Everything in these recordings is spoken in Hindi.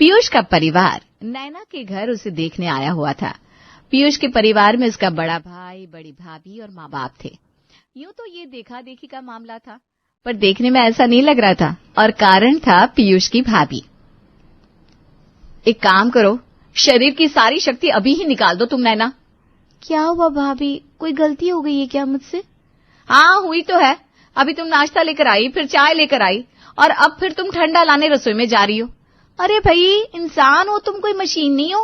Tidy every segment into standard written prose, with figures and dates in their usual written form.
पीयूष का परिवार नैना के घर उसे देखने आया हुआ था। पीयूष के परिवार में उसका बड़ा भाई, बड़ी भाभी और माँ बाप थे। यूं तो ये देखा देखी का मामला था, पर देखने में ऐसा नहीं लग रहा था, और कारण था पीयूष की भाभी। एक काम करो, शरीर की सारी शक्ति अभी ही निकाल दो तुम नैना। क्या हुआ भाभी, कोई गलती हो गई है क्या मुझसे? हाँ हुई तो है। अभी तुम नाश्ता लेकर आई, फिर चाय लेकर आई, और अब फिर तुम ठंडा लाने रसोई में जा रही हो। अरे भाई, इंसान हो तुम, कोई मशीन नहीं हो।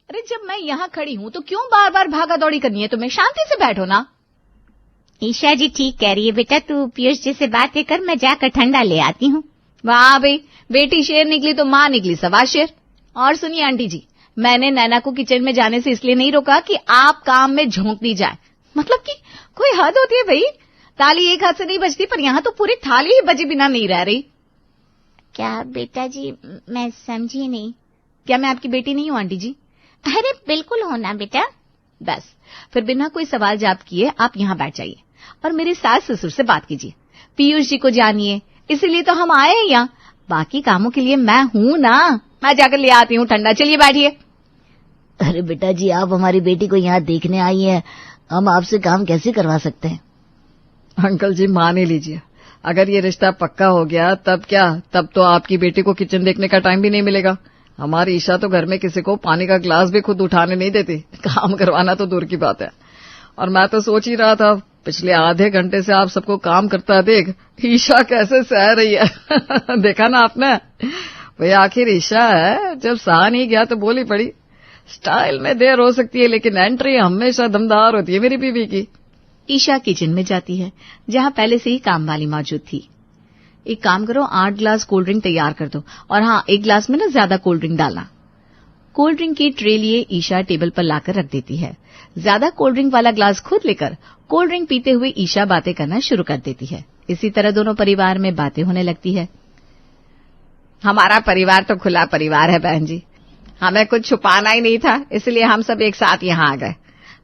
अरे जब मैं यहाँ खड़ी हूँ तो क्यों बार बार भागा दौड़ी करनी है तुम्हें? शांति से बैठो ना। ईशा जी ठीक कह रही है बेटा, तू पीयूष जी से बातें कर, मैं जाकर ठंडा ले आती हूँ। वाह भाई, बेटी शेर निकली तो माँ निकली सवा शेर। और सुनिए आंटी जी, मैंने नैना को किचन में जाने से इसलिए नहीं रोका कि आप काम में झोंक दी जाए। मतलब कि कोई हद होती है भाई, ताली एक हाथ से नहीं बजती, पर यहाँ तो पूरी थाली ही बजे बिना नहीं रह रही। क्या बेटा जी, मैं समझी नहीं। क्या मैं आपकी बेटी नहीं हूँ आंटी जी? अरे बिल्कुल होना बेटा। बस फिर बिना कोई सवाल जवाब किए आप यहाँ बैठ जाइए और मेरे सास ससुर से बात कीजिए। पीयूष जी को जानिए, इसीलिए तो हम आए हैं यहाँ। बाकी कामों के लिए मैं हूँ ना। मैं जाकर ले आती हूँ ठंडा, चलिए बैठिए। अरे बेटा जी, आप हमारी बेटी को यहाँ देखने आई हैं, हम आपसे काम कैसे करवा सकते हैं? अंकल जी मान ही लीजिए, अगर ये रिश्ता पक्का हो गया तब क्या, तब तो आपकी बेटी को किचन देखने का टाइम भी नहीं मिलेगा। हमारी ईशा तो घर में किसी को पानी का ग्लास भी खुद उठाने नहीं देती, काम करवाना तो दूर की बात है। और मैं तो सोच ही रहा था, पिछले आधे घंटे से आप सबको काम करता देख ईशा कैसे सह रही है। देखा ना आपने? भाई आखिर ईशा है, जब सहा नहीं गया तो बोली पड़ी। स्टाइल में देर हो सकती है, लेकिन एंट्री हमेशा दमदार होती है मेरी बीवी की। ईशा किचन में जाती है, जहाँ पहले से ही काम वाली मौजूद थी। एक काम करो, 8 ग्लास कोल्ड ड्रिंक तैयार कर दो, और हाँ, 1 ग्लास में ना ज्यादा कोल्ड ड्रिंक डालना। कोल्ड ड्रिंक की ट्रे लिए ईशा टेबल पर लाकर रख देती है। ज्यादा कोल्ड ड्रिंक वाला ग्लास खुद लेकर कोल्ड ड्रिंक पीते हुए ईशा बातें करना शुरू कर देती है। इसी तरह दोनों परिवार में बातें होने लगती है। हमारा परिवार तो खुला परिवार है बहन जी, हमें कुछ छुपाना ही नहीं था, इसलिए हम सब एक साथ यहाँ आ गए।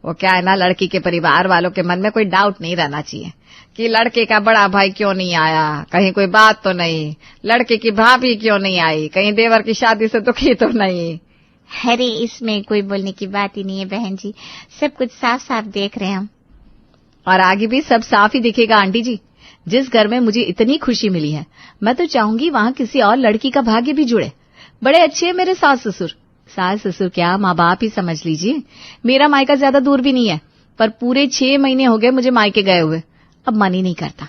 वो क्या है ना, लड़की के परिवार वालों के मन में कोई डाउट नहीं रहना चाहिए कि लड़के का बड़ा भाई क्यों नहीं आया, कहीं कोई बात तो नहीं, लड़के की भाभी क्यों नहीं आई, कहीं देवर की शादी से दुखी तो नहीं। अरे इसमें कोई बोलने की बात ही नहीं है बहन जी, सब कुछ साफ साफ देख रहे हैं हम। और आगे भी सब साफ ही दिखेगा आंटी जी। जिस घर में मुझे इतनी खुशी मिली है, मैं तो चाहूंगी वहां किसी और लड़की का भाग्य भी जुड़े। बड़े अच्छे हैं मेरे सास ससुर। सास ससुर क्या, माँ बाप ही समझ लीजिए। मेरा मायका ज्यादा दूर भी नहीं है, पर पूरे 6 महीने हो गए मुझे मायके गए हुए। अब मन ही नहीं करता।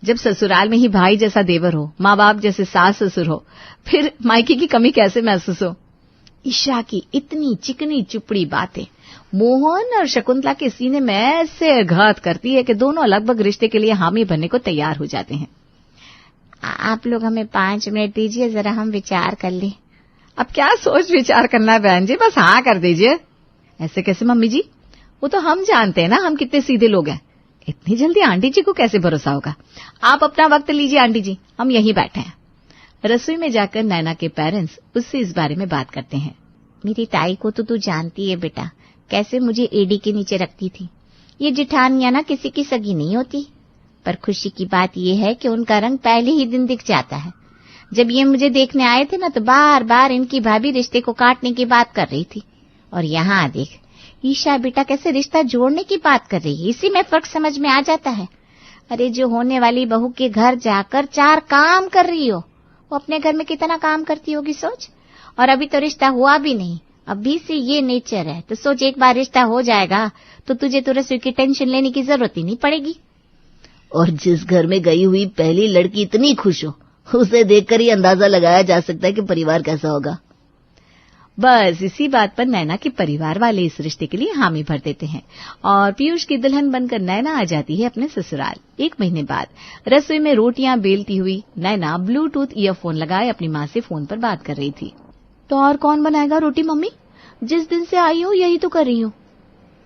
जब ससुराल में ही भाई जैसा देवर हो, माँ बाप जैसे सास ससुर हो, फिर मायके की कमी कैसे महसूस हो। ईशा की इतनी चिकनी चुपड़ी बातें मोहन और शकुंतला के सीने में ऐसे घात करती है कि दोनों लगभग रिश्ते के लिए हामी बनने को तैयार हो जाते हैं। आप लोग हमें 5 मिनट दीजिए, जरा हम विचार कर लें। अब क्या सोच विचार करना है बहन जी, बस हाँ कर दीजिए। ऐसे कैसे मम्मी जी? वो तो हम जानते हैं ना हम कितने सीधे लोग हैं। इतनी जल्दी आंटी जी को कैसे भरोसा होगा? आप अपना वक्त लीजिए आंटी जी, हम यहीं बैठे हैं। रसोई में जाकर नैना के पेरेंट्स उससे इस बारे में बात करते हैं। मेरी ताई को तो तू जानती है बेटा, कैसे मुझे एडी के नीचे रखती थी। ये जिठानियां ना किसी की सगी नहीं होती, पर खुशी की बात यह है कि उनका रंग पहले ही दिन दिख जाता है। जब ये मुझे देखने आए थे ना, तो बार बार इनकी भाभी रिश्ते को काटने की बात कर रही थी, और यहाँ देख ईशा बेटा कैसे रिश्ता जोड़ने की बात कर रही है। इसी में फर्क समझ में आ जाता है। अरे जो होने वाली बहू के घर जाकर 4 काम कर रही हो, वो अपने घर में कितना काम करती होगी सोच। और अभी तो रिश्ता हुआ भी नहीं, अभी से ये नेचर है, तो सोच एक बार रिश्ता हो जाएगा तो तुझे तो रसोई की टेंशन लेने की जरूरत ही नहीं पड़ेगी। और जिस घर में गई हुई पहली लड़की इतनी खुश हो, उसे देखकर ही अंदाजा लगाया जा सकता है कि परिवार कैसा होगा। बस इसी बात पर नैना के परिवार वाले इस रिश्ते के लिए हामी भर देते हैं, और पीयूष की दुल्हन बनकर नैना आ जाती है अपने ससुराल। 1 महीने बाद रसोई में रोटियां बेलती हुई नैना ब्लूटूथ ईयरफोन लगाए अपनी माँ से फोन पर बात कर रही थी। तो और कौन बनाएगा रोटी मम्मी? जिस दिन से आई हूँ यही तो कर रही हूँ।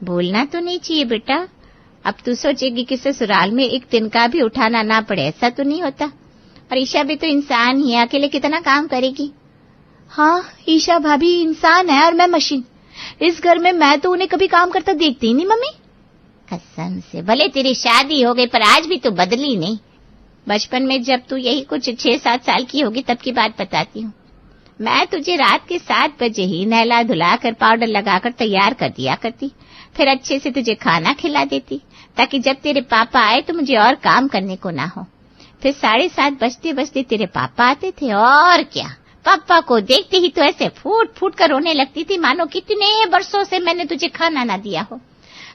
बोलना तो नहीं चाहिए बेटा, अब तू सोचेगी कि ससुराल में एक तिनका भी उठाना ना पड़े, ऐसा तो नहीं होता। और ईशा भी तो इंसान ही है, अकेले कितना काम करेगी। हाँ, ईशा भाभी इंसान है और मैं मशीन। इस घर में मैं तो उन्हें कभी काम करता देखती ही नहीं मम्मी। कसम से, भले तेरी शादी हो गई पर आज भी तो बदली नहीं। बचपन में जब तू यही कुछ 6-7 साल की होगी तब की बात बताती हूँ। मैं तुझे रात के 7 बजे ही नहला धुलाकर पाउडर लगाकर तैयार कर दिया करती, फिर अच्छे से तुझे खाना खिला देती ताकि जब तेरे पापा आए तो मुझे और काम करने को ना हो। फिर 7:30 बजते बजते तेरे पापा आते थे और क्या, पापा को देखते ही तो ऐसे फूट फूट कर रोने लगती थी मानो कितने बरसों से मैंने तुझे खाना ना दिया हो।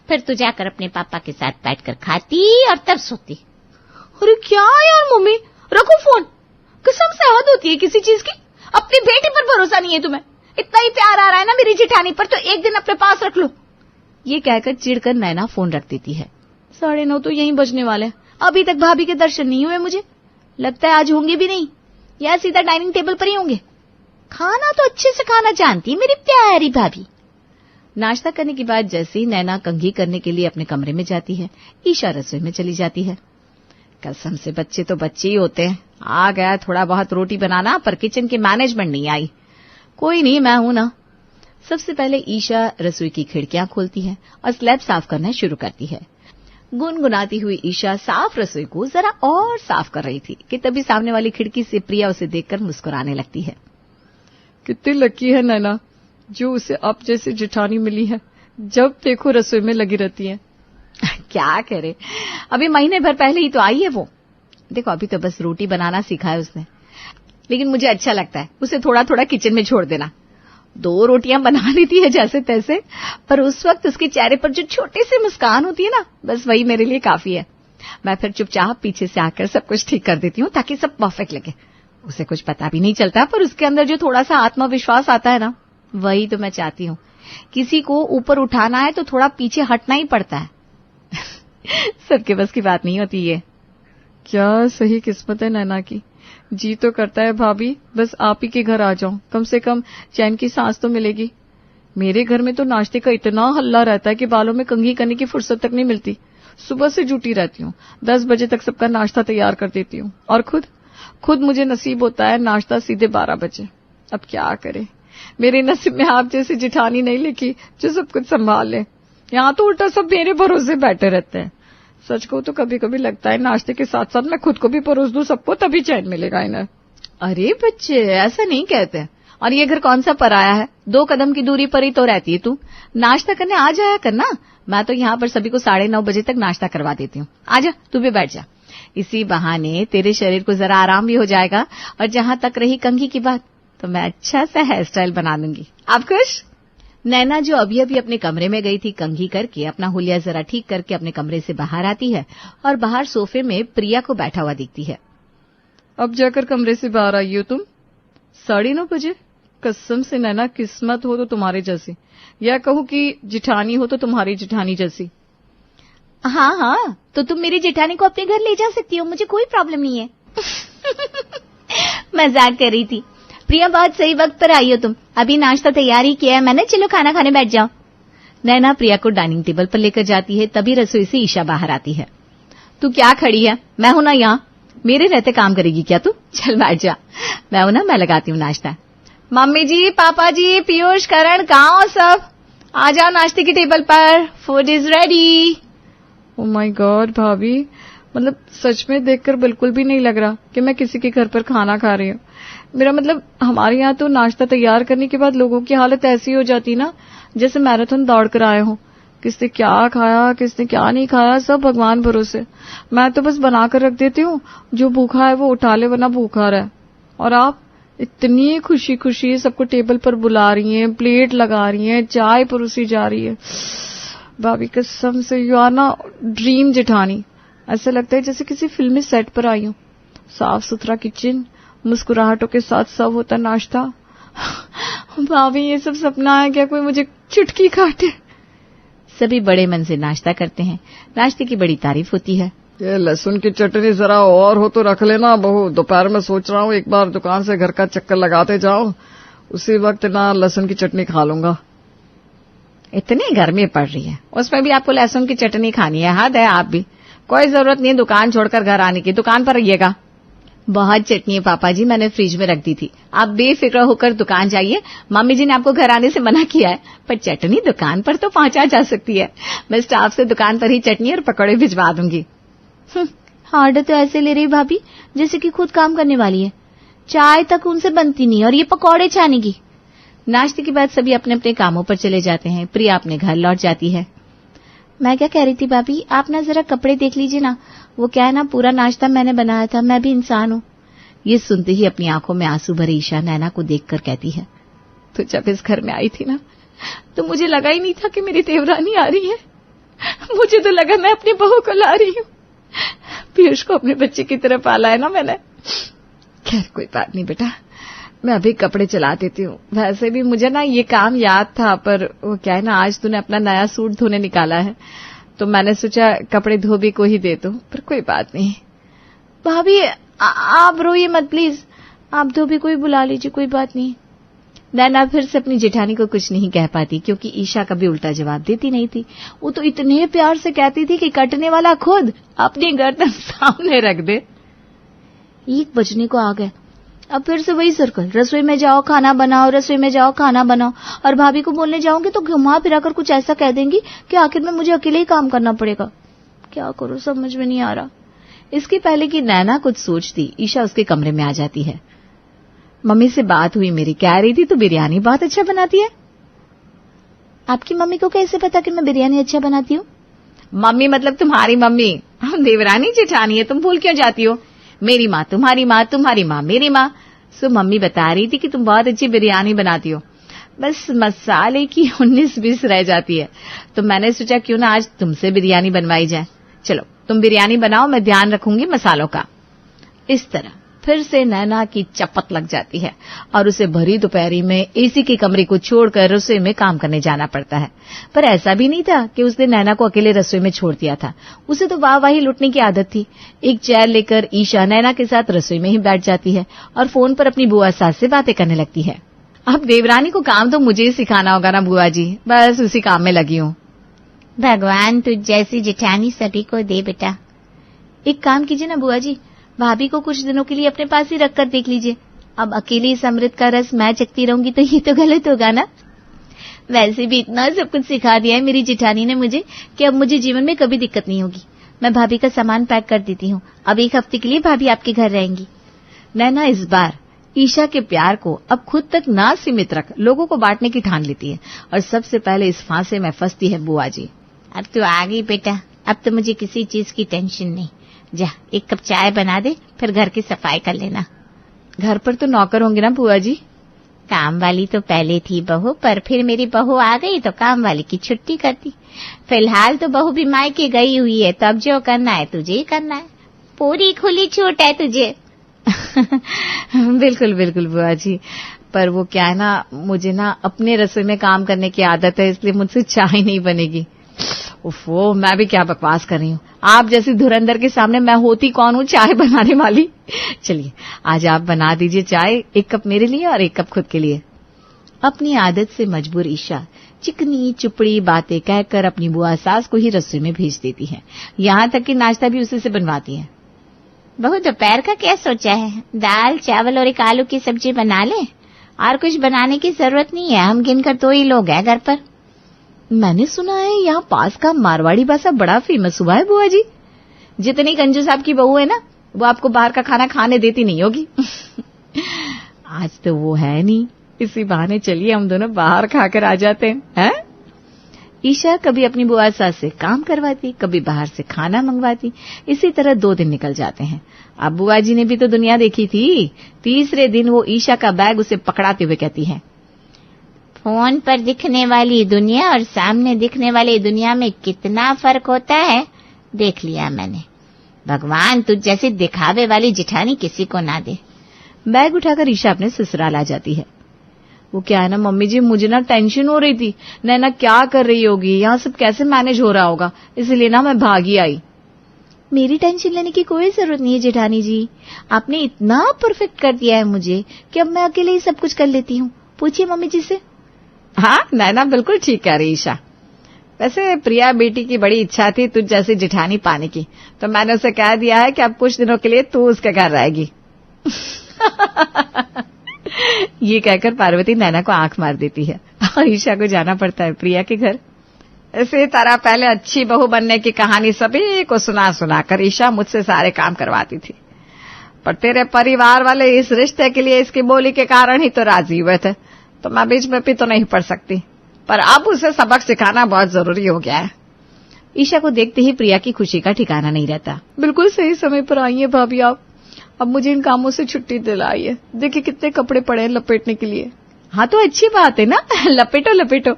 फिर तू जाकर अपने पापा के साथ बैठकर खाती और तब सोती। अरे क्या यार मम्मी, रखो फोन, कसम से हद होती है किसी चीज की। अपनी बेटी पर भरोसा नहीं है तुम्हें, इतना ही प्यार आ रहा है ना मेरी जेठानी पर तो एक दिन अपने पास रख लो। ये कहकर चिढ़कर नैना फोन रख देती है। 9:30 तो यहीं बजने वाले हैं, अभी तक भाभी के दर्शन नहीं हुए मुझे। लगता है आज होंगे भी नहीं, या सीधा डाइनिंग टेबल पर ही होंगे। खाना तो अच्छे से खाना जानती है मेरी प्यारी भाभी। नाश्ता करने के बाद जैसे ही नैना कंघी करने के लिए अपने कमरे में जाती है, ईशा रसोई में चली जाती है। कसम से बच्चे तो बच्चे ही होते हैं। आ गया थोड़ा बहुत रोटी बनाना, पर किचन की मैनेजमेंट नहीं आई। कोई नहीं, मैं हूं ना। सबसे पहले ईशा रसोई की खिड़कियां खोलती है और स्लैब साफ करना शुरू करती है। गुनगुनाती हुई ईशा साफ रसोई को जरा और साफ कर रही थी कि तभी सामने वाली खिड़की से प्रिया उसे देखकर मुस्कुराने लगती है। कितनी लकी है नैना जो उसे अब जैसी जेठानी मिली है, जब देखो रसोई में लगी रहती है। क्या करे, अभी महीने भर पहले ही तो आई है वो। देखो अभी तो बस रोटी बनाना सीखा है उसने, लेकिन मुझे अच्छा लगता है उसे थोड़ा थोड़ा किचन में छोड़ देना। 2 रोटियां बना लेती है जैसे तैसे, पर उस वक्त उसके चेहरे पर जो छोटी सी मुस्कान होती है ना, बस वही मेरे लिए काफी है। मैं फिर चुपचाप पीछे से आकर सब कुछ ठीक कर देती हूँ ताकि सब परफेक्ट लगे। उसे कुछ पता भी नहीं चलता, पर उसके अंदर जो थोड़ा सा आत्मविश्वास आता है ना, वही तो मैं चाहती हूँ। किसी को ऊपर उठाना है तो थोड़ा पीछे हटना ही पड़ता है। सबके बस की बात नहीं होती ये। क्या सही किस्मत है नैना की। जी तो करता है भाभी बस आप ही के घर आ जाऊं, कम से कम चैन की सांस तो मिलेगी। मेरे घर में तो नाश्ते का इतना हल्ला रहता है कि बालों में कंघी करने की फुर्सत तक नहीं मिलती। सुबह से जुटी रहती हूँ, 10 बजे तक सबका नाश्ता तैयार कर देती हूँ, और खुद मुझे नसीब होता है नाश्ता सीधे 12 बजे। अब क्या करे, मेरे नसीब में आप जैसी जिठानी नहीं लिखी जो सब कुछ संभाल ले। यहाँ तो उल्टा सब मेरे भरोसे बैठे रहते हैं। सच को तो कभी कभी लगता है नाश्ते के साथ साथ मैं खुद को भी परोस दूं सबको, तभी चैन मिलेगा इन्हें। अरे बच्चे ऐसा नहीं कहते। और ये घर कौन सा पराया है, 2 कदम की दूरी पर ही तो रहती है तू। नाश्ता करने आ जाया करना। मैं तो यहाँ पर सभी को 9:30 बजे तक नाश्ता करवा देती हूँ। आजा तू भी बैठ जा, इसी बहाने तेरे शरीर को जरा आराम भी हो जाएगा। और जहां तक रही कंघी की बात, तो मैं अच्छा सा हेयर स्टाइल बना दूंगी। आप खुश? नैना जो अभी अभी अपने कमरे में गई थी कंघी करके, अपना हुलिया जरा ठीक करके अपने कमरे से बाहर आती है और बाहर सोफे में प्रिया को बैठा हुआ दिखती है। अब जाकर कमरे से बाहर आई हो तुम 9:30 बजे? कसम से नैना किस्मत हो तो तुम्हारी जैसी, या कहूँ कि जिठानी हो तो तुम्हारी जिठानी जैसी। हाँ हाँ, तो तुम मेरी जेठानी को अपने घर ले जा सकती हो, मुझे कोई प्रॉब्लम नहीं है। मजाक कर रही थी। प्रिया बहुत सही वक्त पर आई हो तुम, अभी नाश्ता तैयार ही किया है मैंने, चलो खाना खाने बैठ जाओ। नैना प्रिया को डाइनिंग टेबल पर लेकर जाती है, तभी रसोई से ईशा बाहर आती है। तू क्या खड़ी है, मैं हूं ना यहाँ, मेरे रहते काम करेगी क्या तू? चल बैठ जा, मैं हूं ना, मैं लगाती हूँ नाश्ता। मम्मी जी, पापा जी, पीयूष, करण, कहाँ हो सब? आ जाओ नाश्ते की टेबल पर, food is ready. Oh my God भाभी, मतलब सच में देखकर बिल्कुल भी नहीं लग रहा कि मैं किसी के घर पर खाना खा रही हूँ। मेरा मतलब हमारे यहाँ तो नाश्ता तैयार करने के बाद लोगों की हालत ऐसी हो जाती ना जैसे मैराथन दौड़ कर आए हों। किसने क्या खाया किसने क्या नहीं खाया सब भगवान भरोसे। मैं तो बस बनाकर रख देती हूँ, जो भूखा है वो उठा ले वरना भूखा रहे। और आप इतनी खुशी खुशी सबको टेबल पर बुला रही हैं, प्लेट लगा रही हैं, चाय परोसी जा रही है। भाभी कसम से यू आर ना ड्रीम जेठानी। ऐसा लगता है जैसे किसी फिल्मी सेट पर आई हूँ। साफ सुथरा किचन, मुस्कुराहटों के साथ सब होता नाश्ता। भाभी ये सब सपना है क्या, कोई मुझे चुटकी काटे। सभी बड़े मन से नाश्ता करते हैं, नाश्ते की बड़ी तारीफ होती है। ये लहसुन की चटनी जरा और हो तो रख लेना बहू, दोपहर में सोच रहा हूँ एक बार दुकान से घर का चक्कर लगाते जाओ, उसी वक्त ना लहसुन की चटनी खा लूंगा। इतनी गर्मी पड़ रही है, उसमें भी आपको लहसुन की चटनी खानी है? हद है आप भी। कोई जरूरत नहीं दुकान छोड़कर घर आने की, दुकान पर रहिएगा। बहुत चटनी है पापा जी, मैंने फ्रिज में रख दी थी, आप बेफिक्र होकर दुकान जाइए। मम्मी जी ने आपको घर आने से मना किया है, पर चटनी दुकान पर तो पहुंचा जा सकती है। मैं स्टाफ से दुकान पर ही चटनी और पकौड़े भिजवा दूंगी। ऑर्डर तो ऐसे ले रही भाभी जैसे कि खुद काम करने वाली है। चाय तक उनसे बनती नहीं और ये पकौड़े छानेगी। नाश्ते के बाद सभी अपने अपने कामों पर चले जाते हैं। प्रिया अपने घर लौट जाती है। मैं क्या कह रही थी भाभी, आप ना जरा कपड़े देख लीजिए ना, वो क्या है ना, पूरा नाश्ता मैंने बनाया था, मैं भी इंसान हूँ। ये सुनते ही अपनी आंखों में आंसू भरी ईशा नैना को देखकर कहती है, तो जब इस घर में आई थी ना, तो मुझे लगा ही नहीं था कि मेरी देवरानी आ रही है। मुझे तो लगा मैं अपनी बहू को ला रही हूँ। पीयूष को अपने बच्चे की तरह पाला है ना मैंने। खैर कोई बात नहीं बेटा, मैं अभी कपड़े चला देती हूँ। वैसे भी मुझे ना ये काम याद था, पर वो क्या है ना, आज तूने अपना नया सूट धोने निकाला है तो मैंने सोचा कपड़े धोबी को ही दे दूं, पर कोई बात नहीं। भाभी आप रोइए मत प्लीज, आप धोबी को ही बुला लीजिए, कोई बात नहीं। नैना फिर से अपनी जेठानी को कुछ नहीं कह पाती, क्योंकि ईशा कभी उल्टा जवाब देती नहीं थी। वो तो इतने प्यार से कहती थी कि कटने वाला खुद अपनी गर्दन सामने रख दे। 1 बजने को आ गए, अब फिर से वही सर्कल, रसोई में जाओ खाना बनाओ, रसोई में जाओ खाना बनाओ। और भाभी को बोलने जाऊंगी तो घुमा फिरा कर कुछ ऐसा कह देंगी कि आखिर में मुझे अकेले ही काम करना पड़ेगा। क्या करूं, समझ में नहीं आ रहा। इसके पहले कि नैना कुछ सोचती, ईशा उसके कमरे में आ जाती है। मम्मी से बात हुई मेरी, कह रही थी तू बिरयानी बहुत अच्छा बनाती है। आपकी मम्मी को कैसे पता कि मैं बिरयानी अच्छा बनाती हूँ? मम्मी मतलब तुम्हारी मम्मी, हम देवरानी जेठानी है, तुम भूल क्यों जाती हो? मेरी माँ तुम्हारी माँ, तुम्हारी माँ मेरी माँ। सो मम्मी बता रही थी कि तुम बहुत अच्छी बिरयानी बनाती हो, बस मसाले की 19-20 रह जाती है। तो मैंने सोचा क्यों ना आज तुमसे बिरयानी बनवाई जाए। चलो तुम बिरयानी बनाओ, मैं ध्यान रखूंगी मसालों का। इस तरह फिर से नैना की चपत लग जाती है और उसे भरी दोपहरी में एसी के कमरे को छोड़कर रसोई में काम करने जाना पड़ता है। पर ऐसा भी नहीं था कि उसने नैना को अकेले रसोई में छोड़ दिया था। उसे तो वाहवाही लुटने की आदत थी। एक चेयर लेकर ईशा नैना के साथ रसोई में ही बैठ जाती है और फोन पर अपनी बुआ सास से बातें करने लगती है। अब देवरानी को काम तो मुझे ही सिखाना होगा ना बुआ जी, बस उसी काम में लगी हूँ। भगवान तुझ जैसी जेठानी सभी को दे बेटा। एक काम कीजिए ना बुआ जी, भाभी को कुछ दिनों के लिए अपने पास ही रखकर देख लीजिए। अब अकेले इस अमृत का रस मैं चखती रहूंगी तो ये तो गलत होगा ना। वैसे भी इतना सब कुछ सिखा दिया है मेरी जेठानी ने मुझे कि अब मुझे जीवन में कभी दिक्कत नहीं होगी। मैं भाभी का सामान पैक कर देती हूँ, अब 1 हफ्ते के लिए भाभी आपके घर रहेंगी। नैना इस बार ईशा के प्यार को अब खुद तक ना सीमित रख लोगों को बांटने की ठान लेती है और सबसे पहले इस फांसे में फंसती है बुआ जी। अब तो आ गई बेटा, अब तो मुझे किसी चीज की टेंशन नहीं। जा 1 कप चाय बना दे, फिर घर की सफाई कर लेना। घर पर तो नौकर होंगे ना बुआ जी? काम वाली तो पहले थी बहू, पर फिर मेरी बहू आ गई तो काम वाली की छुट्टी कर दी। फिलहाल तो बहू भी मायके गई हुई है, तो अब जो करना है तुझे ही करना है, पूरी खुली छूट है तुझे। बिल्कुल बिल्कुल बुआ जी, पर वो क्या है ना, मुझे ना अपने रसोई में काम करने की आदत है, इसलिए मुझसे चाय नहीं बनेगी। उफ़ो, मैं भी क्या बकवास कर रही हूँ। आप जैसी धुरंधर के सामने मैं होती कौन हूँ चाय बनाने वाली। चलिए आज आप बना दीजिए चाय, 1 कप मेरे लिए और 1 कप खुद के लिए। अपनी आदत से मजबूर ईशा चिकनी चुपड़ी बातें कहकर अपनी बुआ सास को ही रसोई में भेज देती है। यहाँ तक कि नाश्ता भी उसी से बनवाती है। बहू दोपहर का क्या सोचा है? दाल चावल और एक आलू की सब्जी बना ले, और कुछ बनाने की जरूरत नहीं है, हम गिनकर 2 ही लोग हैं घर पर। मैंने सुना है यहाँ पास का मारवाड़ी बासा बड़ा फेमस हुआ है बुआ जी। जितनी कंजू साहब की बहू है ना, वो आपको बाहर का खाना खाने देती नहीं होगी। आज तो वो है नहीं, इसी बहाने चलिए हम दोनों बाहर खाकर आ जाते हैं। ईशा कभी अपनी बुआ सास से काम करवाती, कभी बाहर से खाना मंगवाती। इसी तरह 2 दिन निकल जाते हैं। अब बुआ जी ने भी तो दुनिया देखी थी। तीसरे दिन वो ईशा का बैग उसे पकड़ाते हुए कहती है, फोन पर दिखने वाली दुनिया और सामने दिखने वाली दुनिया में कितना फर्क होता है, देख लिया मैंने। भगवान तुझ जैसी दिखावे वाली जेठानी किसी को ना दे। बैग उठाकर ईशा अपने ससुराल आ जाती है। वो क्या है ना मम्मी जी, मुझे ना टेंशन हो रही थी, नैना क्या कर रही होगी, यहाँ सब कैसे मैनेज हो रहा होगा, इसलिए ना मैं भागी आई। मेरी टेंशन लेने की कोई जरूरत नहीं है जेठानी जी, आपने इतना परफेक्ट कर दिया है मुझे कि अब मैं अकेले ही सब कुछ कर लेती हूँ। पूछिए मम्मी जी से। हाँ नैना बिल्कुल ठीक कह रही ईशा। वैसे प्रिया बेटी की बड़ी इच्छा थी तुझ जैसी जेठानी पाने की, तो मैंने उसे कह दिया है कि अब कुछ दिनों के लिए तू उसके घर रहेगी। ये कहकर पार्वती नैना को आंख मार देती है और ईशा को जाना पड़ता है प्रिया के घर। इसी तरह पहले अच्छी बहू बनने की कहानी सभी को सुना कर ईशा मुझसे सारे काम करवाती थी। पर तेरे परिवार वाले इस रिश्ते के लिए इसकी बोली के कारण ही तो राजी हुए थे, तो मैं बीच में भी तो नहीं पड़ सकती। पर अब उसे सबक सिखाना बहुत जरूरी हो गया है। ईशा को देखते ही प्रिया की खुशी का ठिकाना नहीं रहता। बिल्कुल सही समय पर आई है भाभी आप। अब मुझे इन कामों से छुट्टी दिलाई है। देखिए कितने कपड़े पड़े हैं लपेटने के लिए। हाँ तो अच्छी बात है ना, लपेटो लपेटो।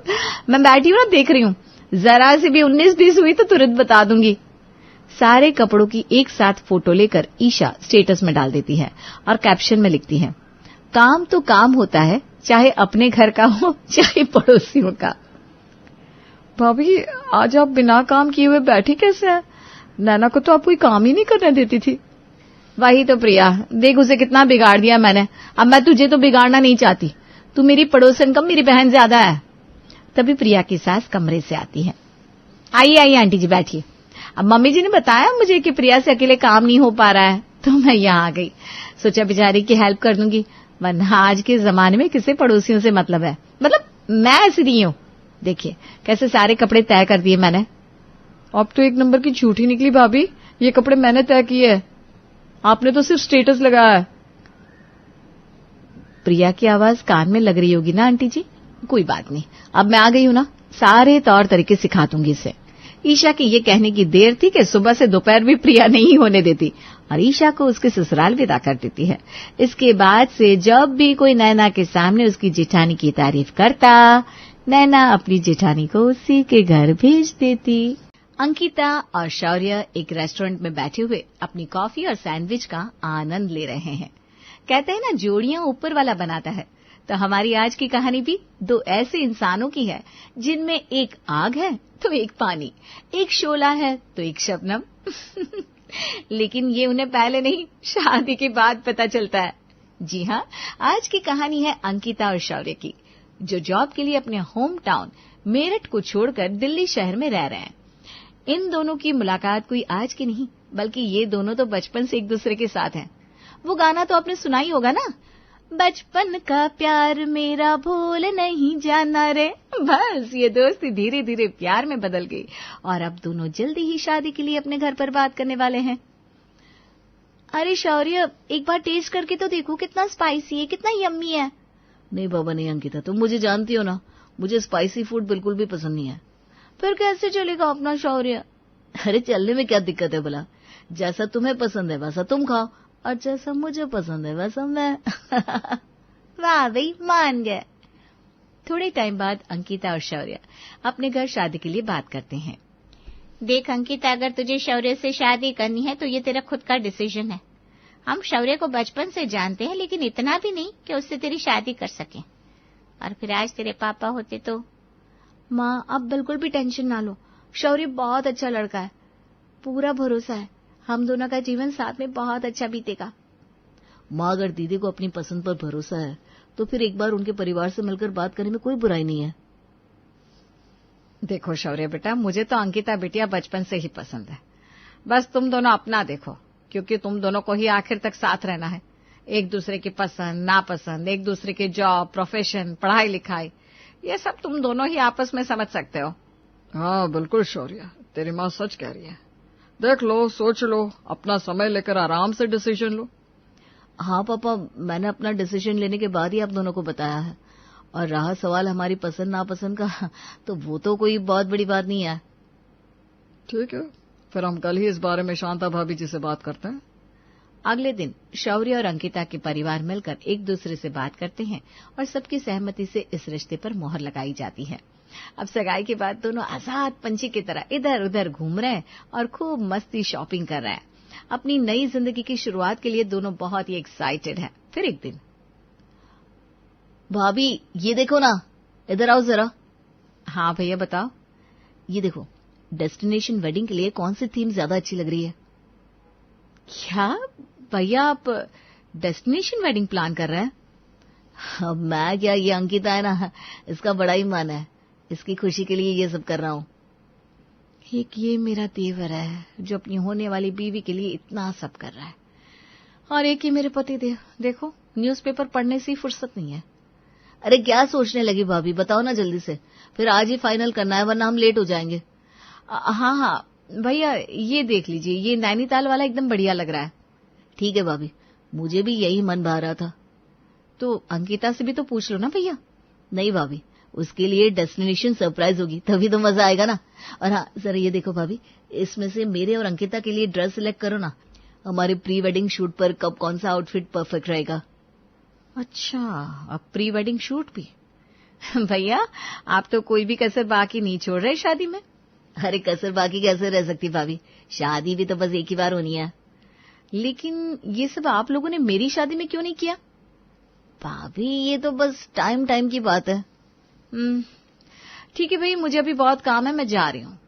मैं बैठी हूँ ना, देख रही हूँ, जरा से भी 19-20 हुई तो तुरंत बता दूंगी। सारे कपड़ों की एक साथ फोटो लेकर ईशा स्टेटस में डाल देती है और कैप्शन में लिखती है, काम तो काम होता है, चाहे अपने घर का हो चाहे पड़ोसियों का। भाभी आज आप बिना काम किए हुए बैठी कैसे हैं? नैना को तो आप कोई काम ही नहीं करने देती थी। वही तो प्रिया, देख उसे कितना बिगाड़ दिया मैंने। अब मैं तुझे तो बिगाड़ना नहीं चाहती, तू मेरी पड़ोसन कम मेरी बहन ज्यादा है। तभी प्रिया की सास कमरे से आती है। आइए आइए आंटी जी बैठिए। अब मम्मी जी ने बताया मुझे कि प्रिया से अकेले काम नहीं हो पा रहा है, तो मैं यहाँ आ गई। सोचा बेचारी की हेल्प कर दूंगी, वरना आज के जमाने में किसे पड़ोसियों से मतलब है। मतलब मैं ऐसी नहीं हूँ। देखिए कैसे सारे कपड़े तय कर दिए मैंने। अब तो एक नंबर की झूठी निकली भाभी। ये कपड़े मैंने तय किए हैं, आपने तो सिर्फ स्टेटस लगाया है। प्रिया की आवाज कान में लग रही होगी ना आंटी जी। कोई बात नहीं, अब मैं आ गई हूं ना, सारे तौर तरीके सिखा दूंगी इसे। ईशा की ये कहने की देर थी कि सुबह से दोपहर भी प्रिया नहीं होने देती और ईशा को उसके ससुराल विदा कर देती है। इसके बाद से जब भी कोई नैना के सामने उसकी जेठानी की तारीफ करता, नैना अपनी जेठानी को उसी के घर भेज देती। अंकिता और शौर्य एक रेस्टोरेंट में बैठे हुए अपनी कॉफी और सैंडविच का आनंद ले रहे हैं। कहते हैं ना, जोड़ियां ऊपर वाला बनाता है। तो हमारी आज की कहानी भी दो ऐसे इंसानों की है जिनमें एक आग है तो एक पानी, एक शोला है तो एक शबनम। लेकिन ये उन्हें पहले नहीं, शादी के बाद पता चलता है। जी हाँ, आज की कहानी है अंकिता और शौर्य की, जो जॉब के लिए अपने होम टाउन मेरठ को छोड़कर दिल्ली शहर में रह रहे हैं। इन दोनों की मुलाकात कोई आज की नहीं, बल्कि ये दोनों तो बचपन से एक दूसरे के साथ हैं। वो गाना तो आपने सुना ही होगा ना, बचपन का प्यार मेरा भूल नहीं जाना रे। बस ये दोस्ती धीरे धीरे प्यार में बदल गई और अब दोनों जल्दी ही शादी के लिए अपने घर पर बात करने वाले हैं। अरे शौर्य, एक बार टेस्ट करके तो देखो, कितना स्पाइसी है, कितना यम्मी है। नहीं बाबा नहीं अंकिता, तुम मुझे जानती हो ना, मुझे स्पाइसी फूड बिल्कुल भी पसंद नहीं है। फिर कैसे चलेगा अपना शौर्य? अरे चलने में क्या दिक्कत है भला, जैसा तुम्हें पसंद है वैसा तुम खाओ और जैसा मुझे पसंद है वैसा मैं। वाह भाई, मान गए। थोड़े टाइम बाद अंकिता और शौर्य अपने घर शादी के लिए बात करते हैं। देख अंकिता, अगर तुझे शौर्य से शादी करनी है तो ये तेरा खुद का डिसीजन है। हम शौर्य को बचपन से जानते हैं, लेकिन इतना भी नहीं कि उससे तेरी शादी कर सकें। और फिर आज तेरे पापा होते तो। माँ, अब बिल्कुल भी टेंशन ना लो, शौर्य बहुत अच्छा लड़का है, पूरा भरोसा है, हम दोनों का जीवन साथ में बहुत अच्छा बीतेगा। माँ, अगर दीदी को अपनी पसंद पर भरोसा है तो फिर एक बार उनके परिवार से मिलकर बात करने में कोई बुराई नहीं है। देखो शौर्य बेटा, मुझे तो अंकिता बिटिया बचपन से ही पसंद है। बस तुम दोनों अपना देखो, क्योंकि तुम दोनों को ही आखिर तक साथ रहना है। एक दूसरे की पसंद नापसंद, एक दूसरे के जॉब, प्रोफेशन, पढ़ाई लिखाई, ये सब तुम दोनों ही आपस में समझ सकते हो। हाँ बिल्कुल शौर्य, तेरी माँ सच कह रही है। देख लो, सोच लो, अपना समय लेकर आराम से डिसीजन लो। हाँ पापा, मैंने अपना डिसीजन लेने के बाद ही आप दोनों को बताया है। और रहा सवाल हमारी पसंद नापसंद का, तो वो तो कोई बहुत बड़ी बात नहीं है। ठीक है, फिर हम कल ही इस बारे में शांता भाभी जी से बात करते हैं। अगले दिन शौर्य और अंकिता के परिवार मिलकर एक दूसरे से बात करते हैं और सबकी सहमति से इस रिश्ते पर मोहर लगाई जाती है। अब सगाई के बाद दोनों आजाद पंछी की तरह इधर उधर घूम रहे हैं और खूब मस्ती शॉपिंग कर रहे हैं। अपनी नई जिंदगी की शुरुआत के लिए दोनों बहुत ही एक्साइटेड हैं। फिर एक दिन, भाभी ये देखो ना, इधर आओ जरा। हाँ भैया बताओ। ये देखो, डेस्टिनेशन वेडिंग के लिए कौन सी थीम ज्यादा अच्छी लग रही है? क्या भैया, आप डेस्टिनेशन वेडिंग प्लान कर रहे हैं? अब मैं क्या, ये अंकिता है ना, इसका बड़ा ही मन है, इसकी खुशी के लिए ये सब कर रहा हूँ। एक ये मेरा देवर है जो अपनी होने वाली बीवी के लिए इतना सब कर रहा है, और एक ही मेरे पति देव, देखो न्यूज़पेपर पढ़ने से ही फुर्सत नहीं है। अरे क्या सोचने लगी भाभी, बताओ ना जल्दी से, फिर आज ही फाइनल करना है वरना हम लेट हो जाएंगे। हाँ हाँ भैया, ये देख लीजिए, ये नैनीताल वाला एकदम बढ़िया लग रहा है। ठीक है भाभी, मुझे भी यही मन भा रहा था। तो अंकिता से भी तो पूछ लो ना भैया। नहीं भाभी, उसके लिए डेस्टिनेशन सरप्राइज होगी, तभी तो मजा आएगा ना। और हाँ, जरा ये देखो भाभी, इसमें से मेरे और अंकिता के लिए ड्रेस सिलेक्ट करो ना। हमारे प्री वेडिंग शूट पर कब कौन सा आउटफिट परफेक्ट रहेगा। अच्छा, अब प्री वेडिंग शूट भी। भैया, आप तो कोई भी कसर बाकी नहीं छोड़ रहे शादी में। अरे कसर बाकी कैसे रह सकती भाभी, शादी भी तो बस एक ही बार होनी है। लेकिन ये सब आप लोगों ने मेरी शादी में क्यों नहीं किया? भाभी ये तो बस टाइम की बात है। ठीक है भाई, मुझे अभी बहुत काम है, मैं जा रही हूँ।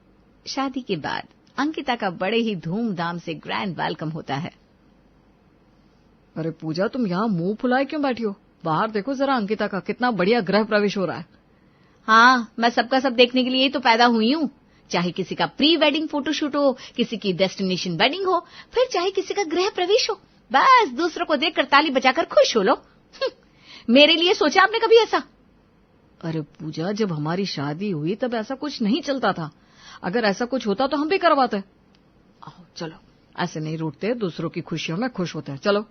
शादी के बाद अंकिता का बड़े ही धूमधाम से ग्रैंड वेलकम होता है। अरे पूजा, तुम यहाँ मुंह फुलाए क्यों बैठी हो? बाहर देखो जरा अंकिता का कितना बढ़िया गृह प्रवेश हो रहा है। हाँ, मैं सबका सब देखने के लिए ही तो पैदा हुई हूँ। चाहे किसी का प्री वेडिंग फोटोशूट हो, किसी की डेस्टिनेशन वेडिंग हो, फिर चाहे किसी का गृह प्रवेश हो, बस दूसरों को देखकर ताली बजाकर खुश हो लो। मेरे लिए सोचा आपने कभी ऐसा? अरे पूजा, जब हमारी शादी हुई तब ऐसा कुछ नहीं चलता था। अगर ऐसा कुछ होता तो हम भी करवाते। आओ चलो, ऐसे नहीं रूठते, दूसरों की खुशियों में खुश होते हैं। चलो।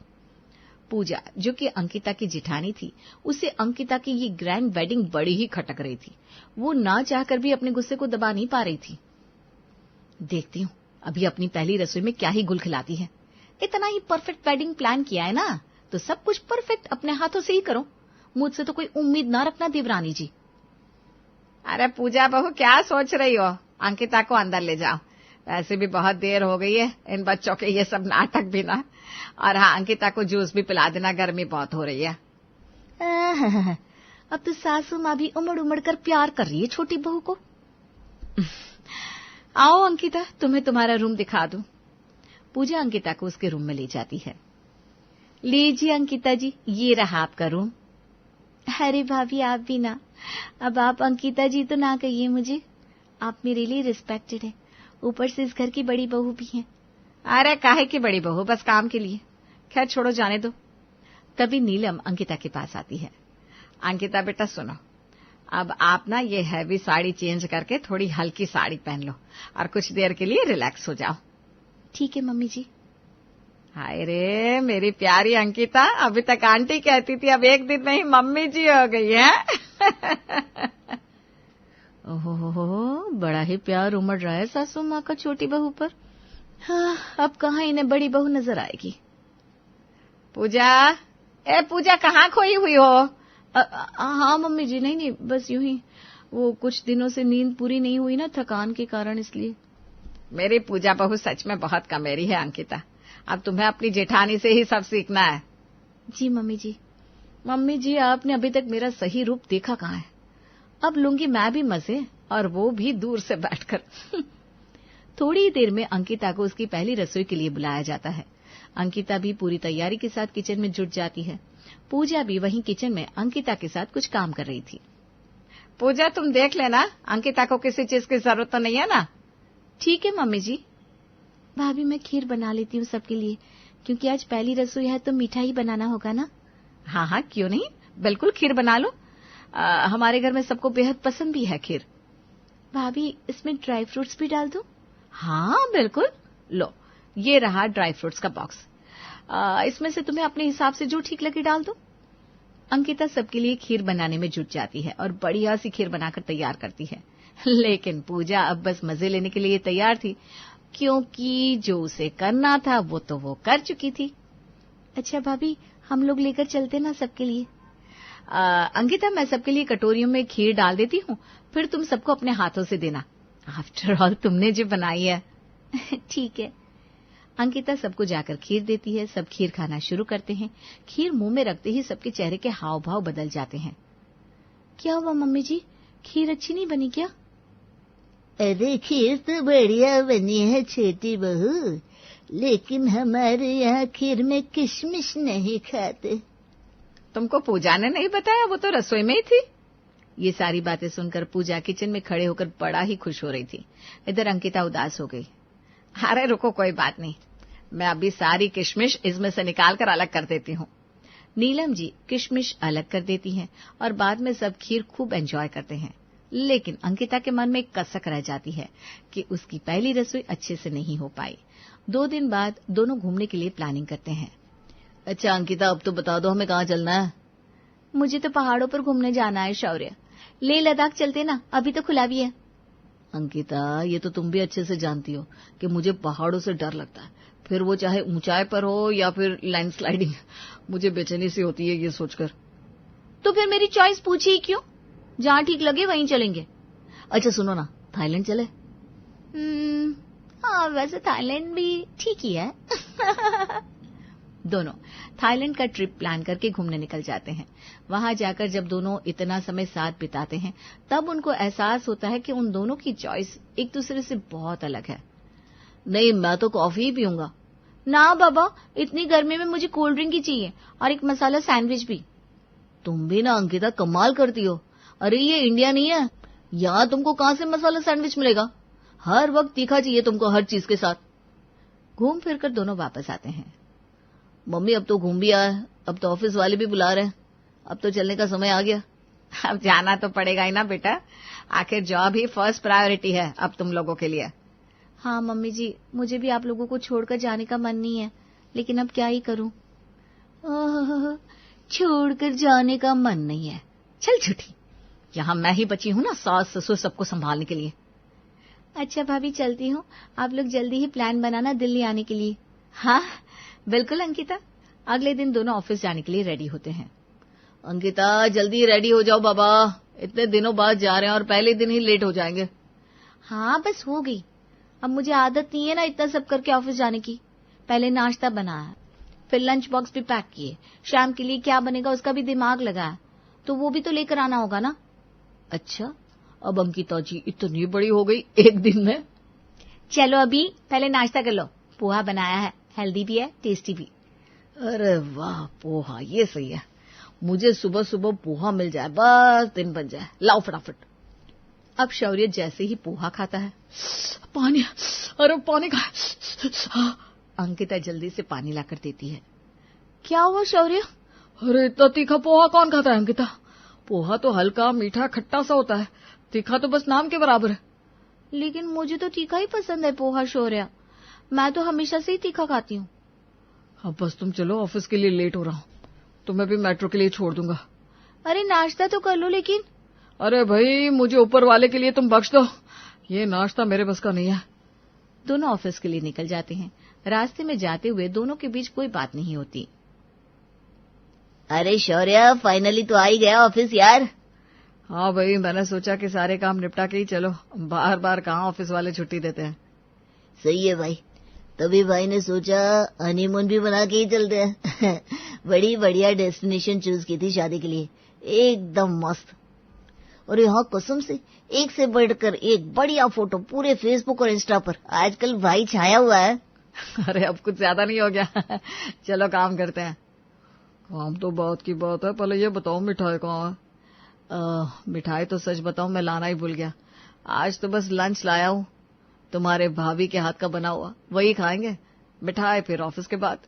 पूजा, जो कि अंकिता की जिठानी थी, उसे अंकिता की ये ग्रैंड वेडिंग बड़ी ही खटक रही थी। वो ना चाहकर भी अपने गुस्से को दबा नहीं पा रही थी। देखती हूँ अभी अपनी पहली रसोई में क्या ही गुल खिलाती है। इतना ही परफेक्ट वेडिंग प्लान किया है ना, तो सब कुछ परफेक्ट अपने हाथों से ही करो। मुझसे तो कोई उम्मीद ना रखना देवरानी जी। अरे पूजा बहू, क्या सोच रही हो? अंकिता को अंदर ले जाओ। वैसे भी बहुत देर हो गई है, इन बच्चों के ये सब नाटक भी ना। और हाँ, अंकिता को जूस भी पिला देना, गर्मी बहुत हो रही है। अब तो सासू माँ भी उमड़ उमड़ कर प्यार कर रही है छोटी बहू को। आओ अंकिता, तुम्हें तुम्हारा रूम दिखा दूं। पूजा अंकिता को उसके रूम में ले जाती है। लीजिए अंकिता जी, ये रहा आपका रूम। अरे भाभी, आप भी ना। अब आप अंकिता जी तो ना कहिए मुझे, आप मेरे लिए रिस्पेक्टेड है, ऊपर से इस घर की बड़ी बहू भी हैं। अरे काहे की बड़ी बहू, बस काम के लिए। खैर छोड़ो, जाने दो। तभी नीलम अंकिता के पास आती है। अंकिता बेटा सुनो, अब आप ना ये हैवी साड़ी चेंज करके थोड़ी हल्की साड़ी पहन लो और कुछ देर के लिए रिलैक्स हो जाओ। ठीक है मम्मी जी। हाय रे मेरी प्यारी अंकिता, अभी तक आंटी कहती थी, अब एक दिन में ही मम्मी जी हो गई है। ओहो, बड़ा ही प्यार उमड़ रहा है सासू माँ का छोटी बहू पर। हाँ, अब कहाँ इन्हें बड़ी बहू नजर आएगी। पूजा, ए पूजा, कहाँ खोई हुई हो? हाँ मम्मी जी, नहीं, बस यूं ही, वो कुछ दिनों से नींद पूरी नहीं हुई ना, थकान के कारण, इसलिए। मेरी पूजा बहू सच में बहुत कमेरी है अंकिता। अब तुम्हें अपनी जेठानी से ही सब सीखना है। जी मम्मी जी। मम्मी जी, आपने अभी तक मेरा सही रूप देखा कहाँ है? अब लूंगी मैं भी मजे, और वो भी दूर से बैठकर। थोड़ी देर में अंकिता को उसकी पहली रसोई के लिए बुलाया जाता है। अंकिता भी पूरी तैयारी के साथ किचन में जुट जाती है। पूजा भी वहीं किचन में अंकिता के साथ कुछ काम कर रही थी। पूजा, तुम देख लेना, अंकिता को किसी चीज की जरूरत तो नहीं है ना? ठीक है मम्मी जी। भाभी, मैं खीर बना लेती हूँ सबके लिए, क्योंकि आज पहली रसोई है तो मीठा ही बनाना होगा ना। हाँ हाँ, क्यों नहीं, बिल्कुल खीर बना लो। हमारे घर में सबको बेहद पसंद भी है खीर। भाभी, इसमें ड्राई फ्रूट्स भी डाल दूं? हाँ बिल्कुल, लो ये रहा ड्राई फ्रूट्स का बॉक्स। इसमें से तुम्हें अपने हिसाब से जो ठीक लगे डाल दो। अंकिता सबके लिए खीर बनाने में जुट जाती है और बढ़िया सी खीर बनाकर तैयार करती है। लेकिन पूजा अब बस मजे लेने के लिए तैयार थी, क्योंकि जो उसे करना था वो तो वो कर चुकी थी। अच्छा भाभी, हम लोग लेकर चलते ना सबके लिए। अंकिता, मैं सबके लिए कटोरियों में खीर डाल देती हूँ, फिर तुम सबको अपने हाथों से देना। आफ्टर ऑल तुमने जो बनाई है। ठीक है। अंकिता सबको जाकर खीर देती है। सब खीर खाना शुरू करते हैं। खीर मुंह में रखते ही सबके चेहरे के हाव भाव बदल जाते हैं। क्या हुआ मम्मी जी, खीर अच्छी नहीं बनी क्या? अरे खीर तो बढ़िया बनी है छोटी बहू, लेकिन हमारे यहाँ खीर में किशमिश नहीं खाते। तुमको पूजा ने नहीं बताया? वो तो रसोई में ही थी। ये सारी बातें सुनकर पूजा किचन में खड़े होकर बड़ा ही खुश हो रही थी। इधर अंकिता उदास हो गई। अरे रुको, कोई बात नहीं, मैं अभी सारी किशमिश इसमें से निकाल कर अलग कर देती हूँ। नीलम जी किशमिश अलग कर देती हैं और बाद में सब खीर खूब एंजॉय करते हैं। लेकिन अंकिता के मन में एक कसक रह जाती है कि उसकी पहली रसोई अच्छे से नहीं हो पाई। 2 दिन बाद दोनों घूमने के लिए प्लानिंग करते हैं। अच्छा अंकिता, अब तो बता दो हमें कहाँ चलना है। मुझे तो पहाड़ों पर घूमने जाना है शौर्य। लेह लद्दाख चलते ना, अभी तो खुला भी है। अंकिता, ये तो तुम भी अच्छे से जानती हो कि मुझे पहाड़ों से डर लगता है, फिर वो चाहे ऊंचाई पर हो या फिर लैंडस्लाइडिंग। मुझे बेचैनी सी होती है ये सोचकर। तो फिर मेरी चॉइस पूछी ही क्यों? जहाँ ठीक लगे वहीं चलेंगे। अच्छा सुनो ना, थाईलैंड चले? हाँ वैसे थाईलैंड भी ठीक ही है। दोनों थाईलैंड का ट्रिप प्लान करके घूमने निकल जाते हैं। वहां जाकर जब दोनों इतना समय साथ बिताते हैं तब उनको एहसास होता है कि उन दोनों की चॉइस एक दूसरे से बहुत अलग है। नहीं, मैं तो कॉफी ही पीऊंगा। ना बाबा, इतनी गर्मी में मुझे कोल्ड ड्रिंक ही चाहिए और एक मसाला सैंडविच भी। तुम भी ना अंकिता कमाल करती हो। अरे ये इंडिया नहीं है, यहाँ तुमको कहाँ से मसाला सैंडविच मिलेगा। हर वक्त तीखा चाहिए तुमको हर चीज के साथ। घूम फिर कर दोनों वापस आते हैं। मम्मी अब तो घूम भी आया, अब तो ऑफिस वाले भी बुला रहे हैं, अब तो चलने का समय आ गया। अब जाना तो पड़ेगा ही ना बेटा, आखिर जॉब ही फर्स्ट प्रायोरिटी है अब तुम लोगों के लिए। हाँ मम्मी जी, मुझे भी आप लोगों को छोड़कर जाने का मन नहीं है, लेकिन अब क्या ही करूं। छोड़कर जाने का मन नहीं है, चल झूठी, यहाँ मैं ही बची हूँ ना सास ससुर सबको संभालने के लिए। अच्छा भाभी चलती हूँ, आप लोग जल्दी ही प्लान बनाना दिल्ली आने के लिए। हाँ बिल्कुल अंकिता। अगले दिन दोनों ऑफिस जाने के लिए रेडी होते हैं। अंकिता जल्दी रेडी हो जाओ बाबा, इतने दिनों बाद जा रहे हैं और पहले दिन ही लेट हो जाएंगे। हाँ बस हो गई, अब मुझे आदत नहीं है ना इतना सब करके ऑफिस जाने की। पहले नाश्ता बनाया, फिर लंच बॉक्स भी पैक किए, शाम के लिए क्या बनेगा उसका भी दिमाग लगाया, तो वो भी तो लेकर आना होगा ना। अच्छा, अब अंकिता जी इतनी बड़ी हो गई एक दिन में। चलो अभी पहले नाश्ता कर लो, पोहा बनाया है, हेल्दी भी है टेस्टी भी। अरे वाह, पोहा ये सही है। मुझे सुबह सुबह पोहा मिल जाए बस दिन बन जाए। लाओ फटाफट। अब शौर्य जैसे ही पोहा खाता है, पानी, अरे पानी का। अंकिता जल्दी से पानी लाकर देती है। क्या हुआ शौर्य? अरे इतना तीखा पोहा कौन खाता है अंकिता? पोहा तो हल्का मीठा खट्टा सा होता है, तीखा तो बस नाम के बराबर है। लेकिन मुझे तो तीखा ही पसंद है पोहा शौर्य, मैं तो हमेशा से ही तीखा खाती हूँ। अब बस तुम चलो, ऑफिस के लिए लेट हो रहा हूँ, तुम्हें भी मेट्रो के लिए छोड़ दूंगा। अरे नाश्ता तो कर लो। लेकिन अरे भाई, मुझे ऊपर वाले के लिए तुम बख्श दो, ये नाश्ता मेरे बस का नहीं है। दोनों ऑफिस के लिए निकल जाते हैं। रास्ते में जाते हुए दोनों के बीच कोई बात नहीं होती। अरे शौर्य, फाइनली तो आ ही गया ऑफिस यार। हाँ भाई, मैंने सोचा कि सारे काम निपटा के ही चलो, बार बार कहाँ ऑफिस वाले छुट्टी देते हैं। सही है भाई, तभी भाई ने सोचा हनीमून भी बना के ही चलते हैं। बड़ी बढ़िया डेस्टिनेशन चूज की थी शादी के लिए, एकदम मस्त। और यहाँ कसम से एक से बढ़कर एक बढ़िया फोटो पूरे फेसबुक और इंस्टा पर आजकल भाई छाया हुआ है। अरे अब कुछ ज्यादा नहीं हो गया? चलो काम करते हैं। काम तो बात की बात है, पहले ये बताओ मिठाई कहाँ है? मिठाई तो सच बताऊं मैं लाना ही भूल गया। आज तो बस लंच लाया हूँ, तुम्हारे भाभी के हाथ का बना हुआ, वही खाएंगे। मिठाई फिर ऑफिस के बाद।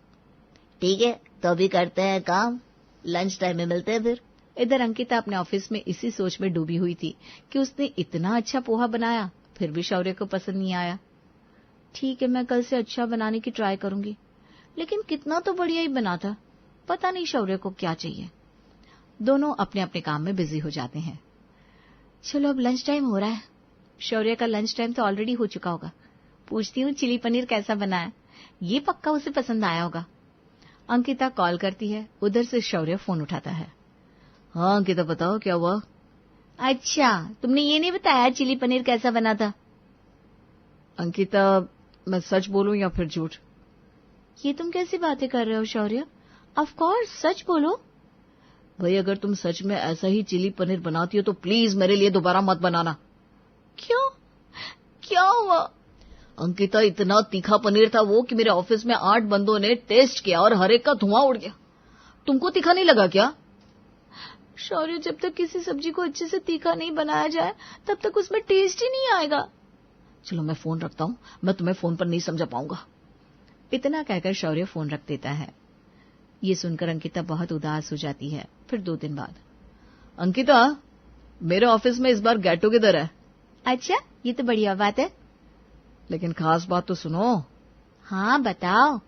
ठीक है, तो अभी करते हैं काम, लंच टाइम में मिलते हैं फिर। इधर अंकिता अपने ऑफिस में इसी सोच में डूबी हुई थी कि उसने इतना अच्छा पोहा बनाया, फिर भी शौर्य को पसंद नहीं आया। ठीक है, मैं कल से अच्छा बनाने की ट्राई करूंगी, लेकिन कितना तो बढ़िया ही बना था, पता नहीं शौर्य को क्या चाहिए। दोनों अपने अपने काम में बिजी हो जाते हैं। चलो अब लंच टाइम हो रहा है। शौर्य का लंच टाइम तो ऑलरेडी हो चुका होगा। पूछती हूँ चिली पनीर कैसा बना है, ये पक्का उसे पसंद आया होगा। अंकिता कॉल करती है, उधर से शौर्य फोन उठाता है। हाँ अंकिता, बताओ क्या हुआ? अच्छा, तुमने ये नहीं बताया चिली पनीर कैसा बना था? अंकिता, मैं सच बोलूं या फिर झूठ? ये तुम कैसी बातें कर रहे हो शौर्य? ऑफ कोर्स सच बोलो। भाई अगर तुम सच में ऐसा ही चिली पनीर बनाती हो तो प्लीज मेरे लिए दोबारा मत बनाना। क्यों, क्या हुआ? अंकिता, इतना तीखा पनीर था वो कि मेरे ऑफिस में 8 बंदों ने टेस्ट किया और हर एक का धुआं उड़ गया। तुमको तीखा नहीं लगा क्या? शौर्य, जब तक किसी सब्जी को अच्छे से तीखा नहीं बनाया जाए तब तक उसमें टेस्ट ही नहीं आएगा। चलो मैं फोन रखता हूँ, मैं तुम्हें फोन पर नहीं समझा पाऊंगा। इतना कहकर शौर्य फोन रख देता है। ये सुनकर अंकिता बहुत उदास हो जाती है। फिर 2 दिन बाद, अंकिता, मेरे ऑफिस में इस बार गेट टुगेदर है। अच्छा, ये तो बढ़िया बात है। लेकिन खास बात तो सुनो। हाँ बताओ।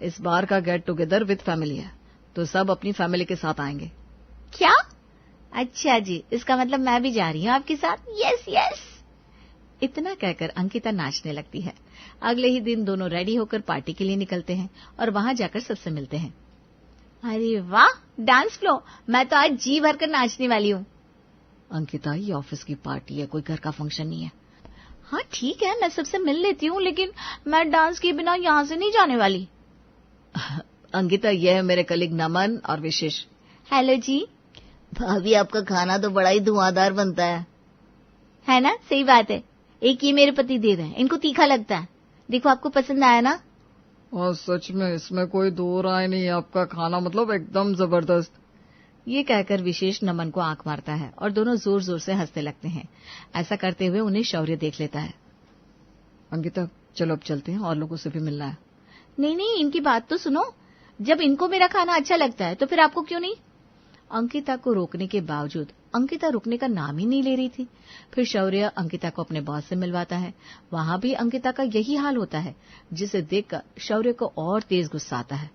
इस बार का गेट टुगेदर विद फैमिली है, तो सब अपनी फैमिली के साथ आएंगे। क्या? अच्छा जी, इसका मतलब मैं भी जा रही हूँ आपके साथ। Yes yes. इतना कहकर अंकिता नाचने लगती है। अगले ही दिन दोनों रेडी होकर पार्टी के लिए निकलते हैं और वहां जाकर सबसे मिलते हैं। अरे वाह, डांस फ्लो, मैं तो आज जी भरकर नाचने वाली हूँ। अंकिता, ये ऑफिस की पार्टी है, कोई घर का फंक्शन नहीं है। हाँ ठीक है, मैं सबसे मिल लेती हूँ, लेकिन मैं डांस के बिना यहाँ से नहीं जाने वाली। अंकिता, ये है मेरे कलीग नमन और विशेष। हेलो जी। भाभी, आपका खाना तो बड़ा ही धुआंधार बनता है ना? सही बात है। एक ये मेरे पति देव हैं, इनको तीखा लगता है। देखो, आपको पसंद आया ना? और सच में इसमें कोई दो राय नहीं, आपका खाना मतलब एकदम जबरदस्त। ये कहकर विशेष नमन को आंख मारता है और दोनों जोर जोर से हंसने लगते हैं। ऐसा करते हुए उन्हें शौर्य देख लेता है। अंकिता, चलो अब चलते हैं, और लोगों से भी मिलना है। नहीं नहीं, इनकी बात तो सुनो। जब इनको मेरा खाना अच्छा लगता है तो फिर आपको क्यों नहीं? अंकिता को रोकने के बावजूद अंकिता रुकने का नाम ही नहीं ले रही थी। फिर शौर्य अंकिता को अपने बॉस से मिलवाता है। वहां भी अंकिता का यही हाल होता है, जिसे देखकर शौर्य को और तेज गुस्सा आता है।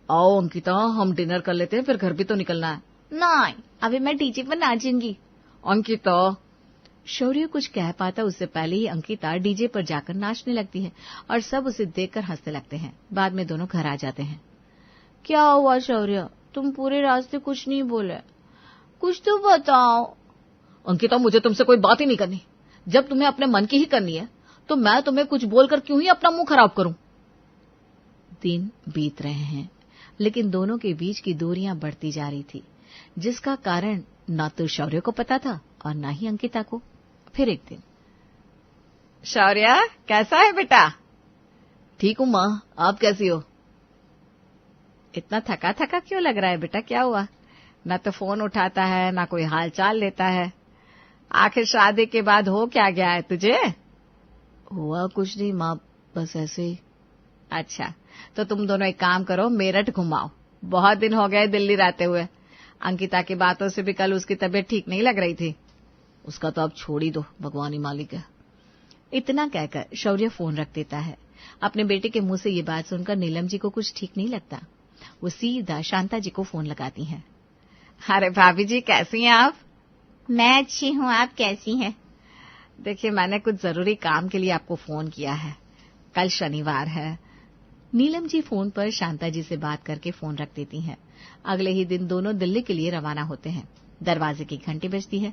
आओ अंकिता, हम डिनर कर लेते हैं, फिर घर भी तो निकलना है। नहीं, अभी मैं डीजे पर नाचूंगी। अंकिता। शौर्य कुछ कह पाता उससे पहले ही अंकिता डीजे पर जाकर नाचने लगती है और सब उसे देखकर हंसने लगते हैं। बाद में दोनों घर आ जाते हैं। क्या हुआ शौर्य, तुम पूरे रास्ते कुछ नहीं बोले? कुछ तो बताओ। अंकिता, मुझे तुमसे कोई बात ही नहीं करनी। जब तुम्हें अपने मन की ही करनी है तो मैं तुम्हें कुछ बोलकर क्यों ही अपना मुंह खराब करूं। दिन बीत रहे हैं, लेकिन दोनों के बीच की दूरियां बढ़ती जा रही थी, जिसका कारण न तो शौर्य को पता था और न ही अंकिता को। फिर एक दिन, शौर्य, कैसा है बेटा? ठीक हूं माँ, आप कैसी हो? इतना थका थका क्यों लग रहा है बेटा? क्या हुआ? न तो फोन उठाता है, न कोई हाल चाल लेता है। आखिर शादी के बाद हो क्या गया है तुझे? हुआ कुछ नहीं माँ, बस ऐसे ही। अच्छा, तो तुम दोनों एक काम करो, मेरठ घुमाओ। बहुत दिन हो गए दिल्ली रहते हुए। अंकिता की बातों से भी कल उसकी तबीयत ठीक नहीं लग रही थी। उसका तो आप छोड़ ही दो, भगवान ही मालिक है। इतना कहकर शौर्य फोन रख देता है। अपने बेटे के मुंह से ये बात सुनकर नीलम जी को कुछ ठीक नहीं लगता। वो सीधा शांता जी को फोन लगाती हैं। अरे भाभी जी, कैसी हैं आप? मैं अच्छी हूँ, आप कैसी हैं? देखिए, मैंने कुछ जरूरी काम के लिए आपको फोन किया है। कल शनिवार है। नीलम जी फोन पर शांता जी से बात करके फोन रख देती हैं। अगले ही दिन दोनों दिल्ली के लिए रवाना होते हैं। दरवाजे की घंटी बजती है।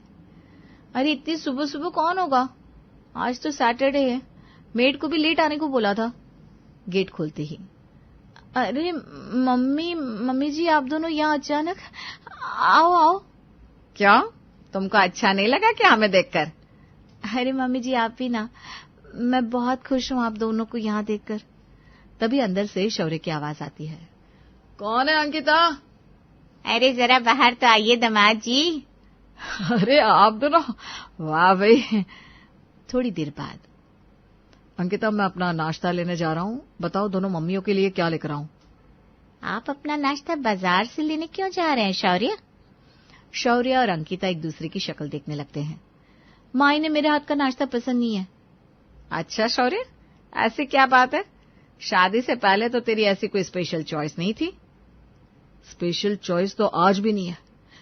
अरे इतनी सुबह सुबह कौन होगा? आज तो सैटरडे है, मेड को भी लेट आने को बोला था। गेट खोलते ही, अरे मम्मी जी, आप दोनों यहाँ अचानक? आओ आओ। क्यों, तुमको अच्छा नहीं लगा क्या हमें देखकर? अरे मम्मी जी, आप भी ना, मैं बहुत खुश हूँ आप दोनों को यहाँ देखकर। तभी अंदर से शौर्य की आवाज आती है। कौन है अंकिता? अरे जरा बाहर तो आइए दामाद जी। अरे आप दोनों, वाह भाई। थोड़ी देर बाद, अंकिता, मैं अपना नाश्ता लेने जा रहा हूँ, बताओ दोनों मम्मियों के लिए क्या लेकर आऊं? आप अपना नाश्ता बाजार से लेने क्यों जा रहे हैं शौर्य? शौर्य और अंकिता एक दूसरे की शक्ल देखने लगते हैं। माई ने मेरे हाथ का नाश्ता पसंद नहीं है। अच्छा शौर्य, ऐसी क्या बात है? शादी से पहले तो तेरी ऐसी कोई स्पेशल चॉइस नहीं थी। स्पेशल चॉइस तो आज भी नहीं है,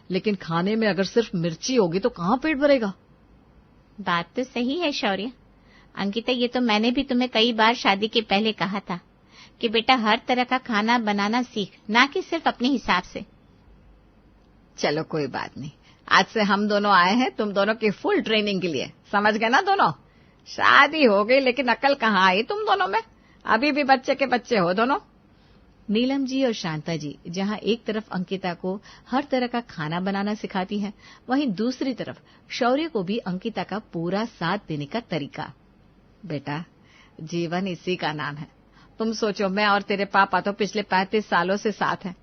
लेकिन खाने में अगर सिर्फ मिर्ची होगी तो कहाँ पेट भरेगा। बात तो सही है शौर्य। अंकिता, ये तो मैंने भी तुम्हें कई बार शादी के पहले कहा था कि बेटा हर तरह का खाना बनाना सीख, ना कि सिर्फ अपने हिसाब से। चलो कोई बात नहीं, आज से हम दोनों आए हैं तुम दोनों की फुल ट्रेनिंग के लिए, समझ गए ना दोनों? शादी हो गई लेकिन अकल कहाँ आई तुम दोनों में? अभी भी बच्चे के बच्चे हो दोनों। नीलम जी और शांता जी जहां एक तरफ अंकिता को हर तरह का खाना बनाना सिखाती हैं, वहीं दूसरी तरफ शौर्य को भी अंकिता का पूरा साथ देने का तरीका। बेटा, जीवन इसी का नाम है। तुम सोचो, मैं और तेरे पापा तो पिछले 35 सालों से साथ हैं,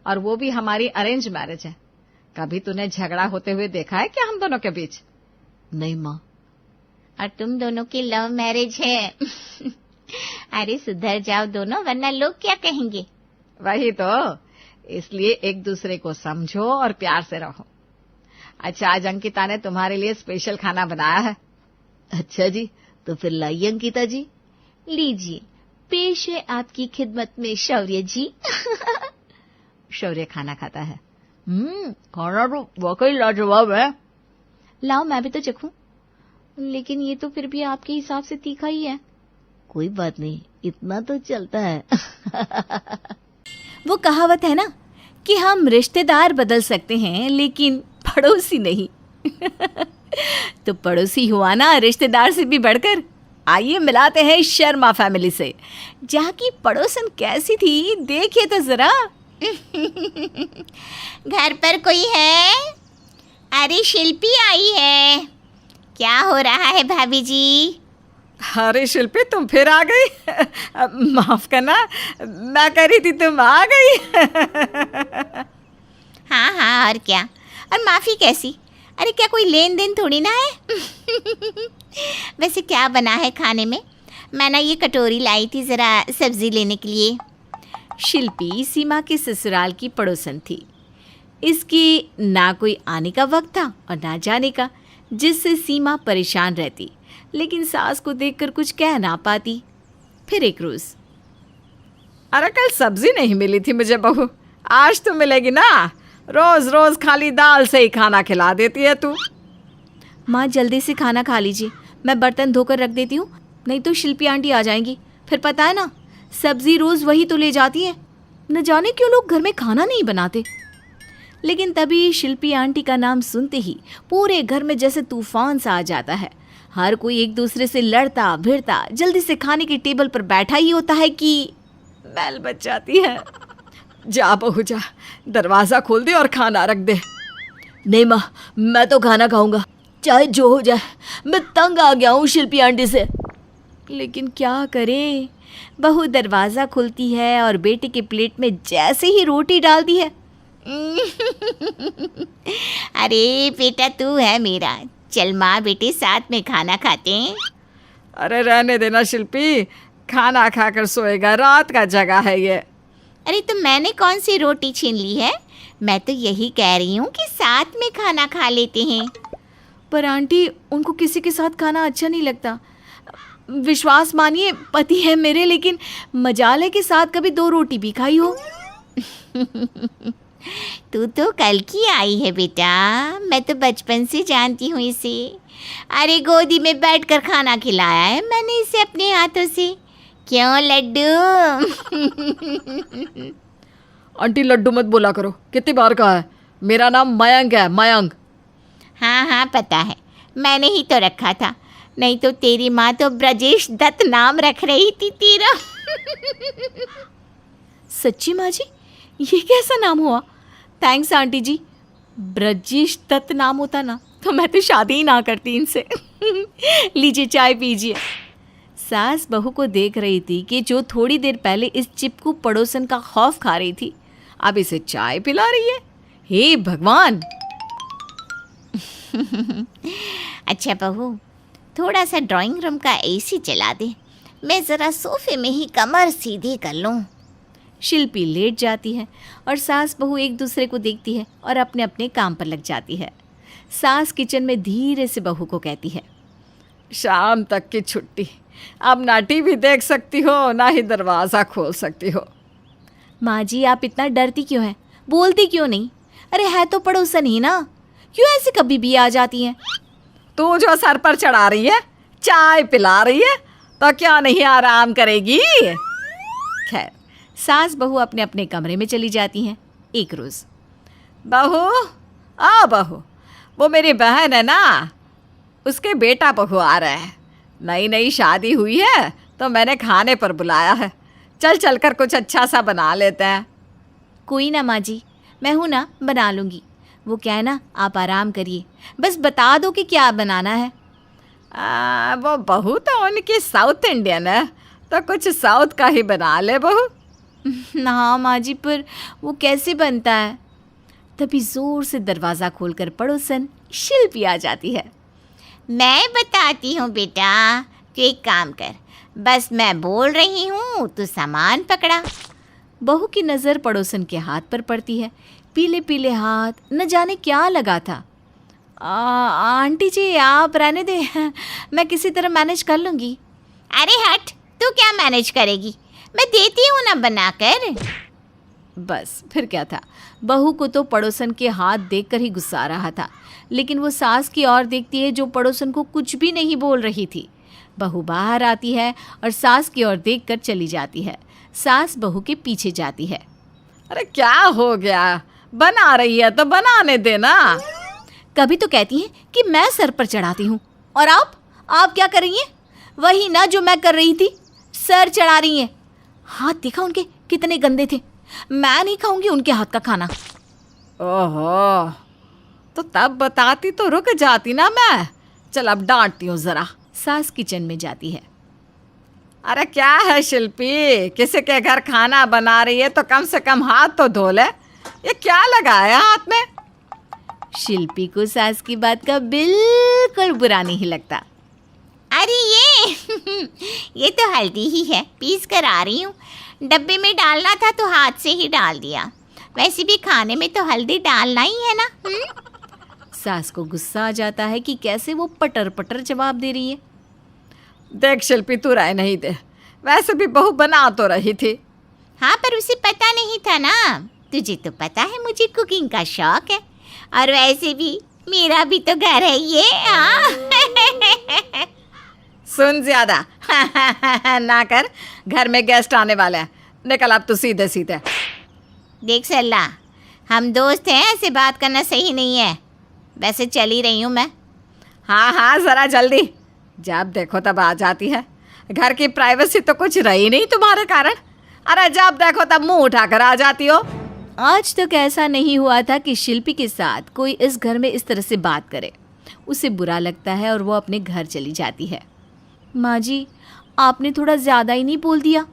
और वो भी हमारी अरेंज मैरिज है। कभी तूने झगड़ा होते हुए देखा है क्या हम दोनों के बीच? नहीं माँ। और तुम दोनों की लव मैरिज है। अरे सुधर जाओ दोनों, वरना लोग क्या कहेंगे? वही तो, इसलिए एक दूसरे को समझो और प्यार से रहो। अच्छा, आज अंकिता ने तुम्हारे लिए स्पेशल खाना बनाया है। अच्छा जी, तो फिर लाइए अंकिता जी। लीजिए, पेश है आपकी खिदमत में शौर्य जी। शौर्य खाना खाता है। खाना तो वाकई लाजवाब है। लाओ मैं भी तो चखूं। लेकिन ये तो फिर भी आपके हिसाब से तीखा ही है। कोई बात नहीं, इतना तो चलता है। वो कहावत है ना कि हम रिश्तेदार बदल सकते हैं लेकिन पड़ोसी नहीं। तो पड़ोसी हुआ ना रिश्तेदार से भी बढ़कर। आइए मिलाते हैं शर्मा फैमिली से, जहाँ की पड़ोसन कैसी थी देखिए तो जरा। घर पर कोई है? अरे शिल्पी आई है। क्या हो रहा है भाभी जी? अरे शिल्पी तुम फिर आ गई। माफ करना, मैं कह रही थी तुम आ गई। हाँ और क्या, और माफी कैसी? अरे क्या कोई लेन देन थोड़ी ना है। वैसे क्या बना है खाने में? मैं ना ये कटोरी लाई थी जरा सब्जी लेने के लिए। शिल्पी सीमा के ससुराल की पड़ोसन थी। इसकी ना कोई आने का वक्त था और ना जाने का, जिससे सीमा परेशान रहती, लेकिन सास को देखकर कुछ कह ना पाती। फिर एक रोज, अरे कल सब्जी नहीं मिली थी मुझे बहू, आज तो मिलेगी ना। रोज रोज खाली दाल से ही खाना खिला देती है तू। माँ जल्दी से खाना खा लीजिए, मैं बर्तन धोकर रख देती हूँ, नहीं तो शिल्पी आंटी आ जाएंगी। फिर पता है ना, सब्जी रोज वही तो ले जाती है। न जाने क्यों लोग घर में खाना नहीं बनाते। लेकिन तभी शिल्पी आंटी का नाम सुनते ही पूरे घर में जैसे तूफान सा आ जाता है। हर कोई एक दूसरे से लड़ता भिड़ता जल्दी से खाने की टेबल पर बैठा ही होता है कि बैल बच जाती है। जा बहू जा, दरवाजा खोल दे और खाना रख दे। नहीं माँ, मैं तो खाना खाऊंगा, चाहे जो हो जाए। मैं तंग आ गया हूँ शिल्पी आंटी से। लेकिन क्या करें, बहू दरवाज़ा खुलती है और बेटे के प्लेट में जैसे ही रोटी डालती है। अरे बेटा तू है मेरा, चल माँ बेटे साथ में खाना खाते हैं। अरे रहने देना शिल्पी, खाना खाकर सोएगा, रात का जगह है ये। अरे तो मैंने कौन सी रोटी छीन ली है? मैं तो यही कह रही हूँ कि साथ में खाना खा लेते हैं। पर आंटी, उनको किसी के साथ खाना अच्छा नहीं लगता। विश्वास मानिए, पति है मेरे, लेकिन मजाले के साथ कभी 2 रोटी भी खाई हो। तू तो कल की आई है बेटा, मैं तो बचपन से जानती हूँ इसे। अरे गोदी में बैठकर खाना खिलाया है मैंने इसे अपने हाथों से। क्यों लड्डू? आंटी लड्डू मत बोला करो, कितनी बार कहा है, मेरा नाम मयंक है, मयंक। हाँ पता है, मैंने ही तो रखा था, नहीं तो तेरी माँ तो ब्रजेश दत्त नाम रख रही थी तेरा। सच्ची माँ जी, ये कैसा नाम हुआ? थैंक्स आंटी जी। ब्रजेश दत्त नाम होता ना तो मैं तो शादी ही ना करती इनसे। लीजिए चाय पीजिए। सास बहू को देख रही थी कि जो थोड़ी देर पहले इस चिपकू पड़ोसन का खौफ खा रही थी, अब इसे चाय पिला रही है। हे भगवान। अच्छा बहू, थोड़ा सा ड्राइंग रूम का एसी चला दे, मैं ज़रा सोफे में ही कमर सीधी कर लूँ। शिल्पी लेट जाती है और सास बहू एक दूसरे को देखती है और अपने अपने काम पर लग जाती है। सास किचन में धीरे से बहू को कहती है, शाम तक की छुट्टी, अब ना टीवी देख सकती हो ना ही दरवाज़ा खोल सकती हो। माँ जी आप इतना डरती क्यों हैं? बोलती क्यों नहीं? अरे है तो पड़ोसन ही ना, क्यों ऐसे कभी भी आ जाती हैं? तू जो सर पर चढ़ा रही है, चाय पिला रही है, तो क्या नहीं आराम करेगी? खैर, सास बहू अपने अपने कमरे में चली जाती हैं। एक रोज़, बहू, वो मेरी बहन है ना, उसके बेटा बहू आ रहा है, नई शादी हुई है तो मैंने खाने पर बुलाया है, चल कर कुछ अच्छा सा बना लेते हैं। कोई ना माँ जी, मैं हूँ ना, बना लूँगी। वो क्या है ना, आप आराम करिए, बस बता दो कि क्या बनाना है। वो बहू तो उनकी साउथ इंडियन है, तो कुछ साउथ का ही बना ले बहू। हाँ माँ जी, पर वो कैसे बनता है? तभी जोर से दरवाज़ा खोलकर पड़ोसन शिल्पी आ जाती है। मैं बताती हूँ बेटा, तू एक काम कर, बस मैं बोल रही हूँ तू सामान पकड़ा। बहू की नज़र पड़ोसन के हाथ पर पड़ती है। पीले पीले हाथ, न जाने क्या लगा था। आंटी जी आप रहने दे, मैं किसी तरह मैनेज कर लूँगी। अरे हट, तू तू क्या मैनेज करेगी, मैं देती हूँ ना बनाकर। बस फिर क्या था, बहू को तो पड़ोसन के हाथ देखकर ही गुस्सा आ रहा था, लेकिन वो सास की ओर देखती है जो पड़ोसन को कुछ भी नहीं बोल रही थी। बहू बाहर आती है और सास की ओर देखकर चली जाती है। सास बहू के पीछे जाती है। अरे क्या हो गया, बना रही है तो बनाने देना। कभी तो कहती है कि मैं सर पर चढ़ाती हूँ, और आप क्या कर रही हैं? वही ना जो मैं कर रही थी, सर चढ़ा रही हैं। हाथ देखा उनके कितने गंदे थे, मैं नहीं खाऊंगी उनके हाथ का खाना। ओहो, तो तब बताती तो रुक जाती ना मैं। चल अब डांटती हूँ जरा। सास किचन में जाती है। अरे क्या है शिल्पी, किसी के घर खाना बना रही है तो कम से कम हाथ तो धो ले। ये क्या लगाया हाथ में? शिल्पी को सास की बात का बिल्कुल बुरा नहीं लगता। अरे ये तो हल्दी ही है, पीस कर आ रही हूँ। डब्बे में डालना था तो हाथ से ही डाल दिया। वैसे भी खाने में तो हल्दी डालना ही है ना। सास को गुस्सा आ जाता है कि कैसे वो पटर पटर जवाब दे रही है। देख शिल्पी, तू राय नहीं दे, वैसे भी बहू बना तो रही थी। हाँ, पर उसे पता नहीं था ना। तुझे तो पता है मुझे कुकिंग का शौक है, और वैसे भी मेरा भी तो घर है ये। सुन ज्यादा ना कर, घर में गेस्ट आने वाले हैं। निकल अब तू सीधे सीधे। देख सल्ला, हम दोस्त हैं, ऐसे बात करना सही नहीं है। वैसे चली रही हूँ मैं। हाँ जरा जल्दी, जब देखो तब आ जाती है। घर की प्राइवेसी तो कुछ रही नहीं तुम्हारे कारण। अरे जब देखो तब मुंह उठाकर आ जाती हो। आज तक ऐसा नहीं हुआ था कि शिल्पी के साथ कोई इस घर में इस तरह से बात करे। उसे बुरा लगता है और वो अपने घर चली जाती है। माँ जी, आपने थोड़ा ज़्यादा ही नहीं बोल दिया।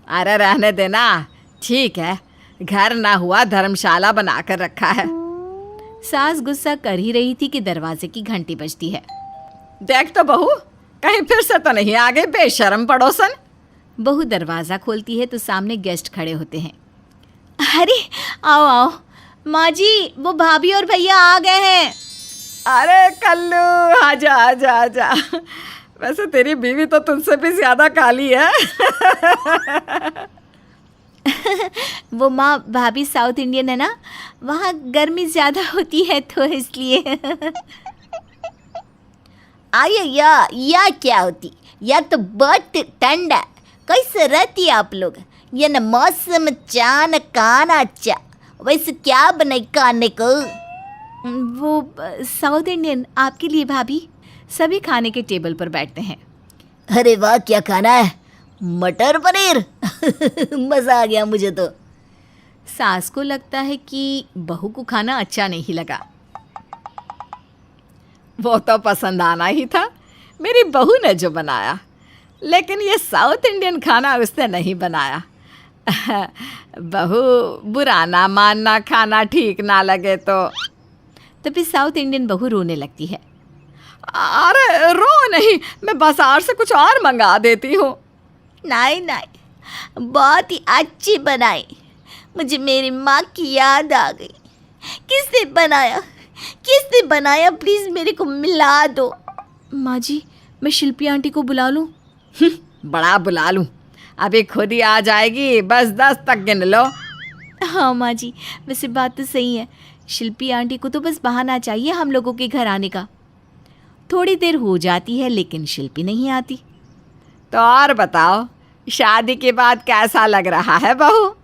अरे रहने देना, ठीक है, घर ना हुआ धर्मशाला बनाकर रखा है। सास गुस्सा कर ही रही थी कि दरवाजे की घंटी बजती है। देख तो बहू, कहीं फिर से तो नहीं आ गए बेशर्म पड़ोसन। बहू दरवाज़ा खोलती है तो सामने गेस्ट खड़े होते हैं। अरे आओ आओ माँ जी, वो भाभी और भैया आ गए हैं। अरे कल्लू, आजा आजा आजा। वैसे तेरी बीवी तो तुमसे भी ज्यादा काली है। वो माँ भाभी साउथ इंडियन है ना, वहाँ गर्मी ज़्यादा होती है तो इसलिए। आया या क्या होती, या तो बहुत ठंडा। कैसे रहती है आप लोग? ये न मौसम चा न खाना चा। वैसे क्या बनाई खाने को? वो साउथ इंडियन आपके लिए भाभी। सभी खाने के टेबल पर बैठते हैं। अरे वाह, क्या खाना है? मटर पनीर। मजा आ गया मुझे तो। सास को लगता है कि बहू को खाना अच्छा नहीं लगा। वो तो पसंद आना ही था, मेरी बहू ने जो बनाया, लेकिन ये साउथ इंडियन खाना उसने नहीं बनाया। बहू बुरा ना मानना, खाना ठीक ना लगे तो। तभी साउथ इंडियन बहू रोने लगती है। अरे रो नहीं, मैं बाजार से कुछ और मंगा देती हूँ। नहीं, बहुत ही अच्छी बनाई। मुझे मेरी माँ की याद आ गई। किसने बनाया? प्लीज़ मेरे को मिला दो। माँ जी, मैं शिल्पी आंटी को बुला लूँ? बड़ा बुला लूँ, अभी खुद ही आ जाएगी, बस 10 तक गिन लो। हाँ माँ जी, वैसे बात तो सही है। शिल्पी आंटी को तो बस बहाना चाहिए हम लोगों के घर आने का। थोड़ी देर हो जाती है लेकिन शिल्पी नहीं आती। तो और बताओ, शादी के बाद कैसा लग रहा है बहू?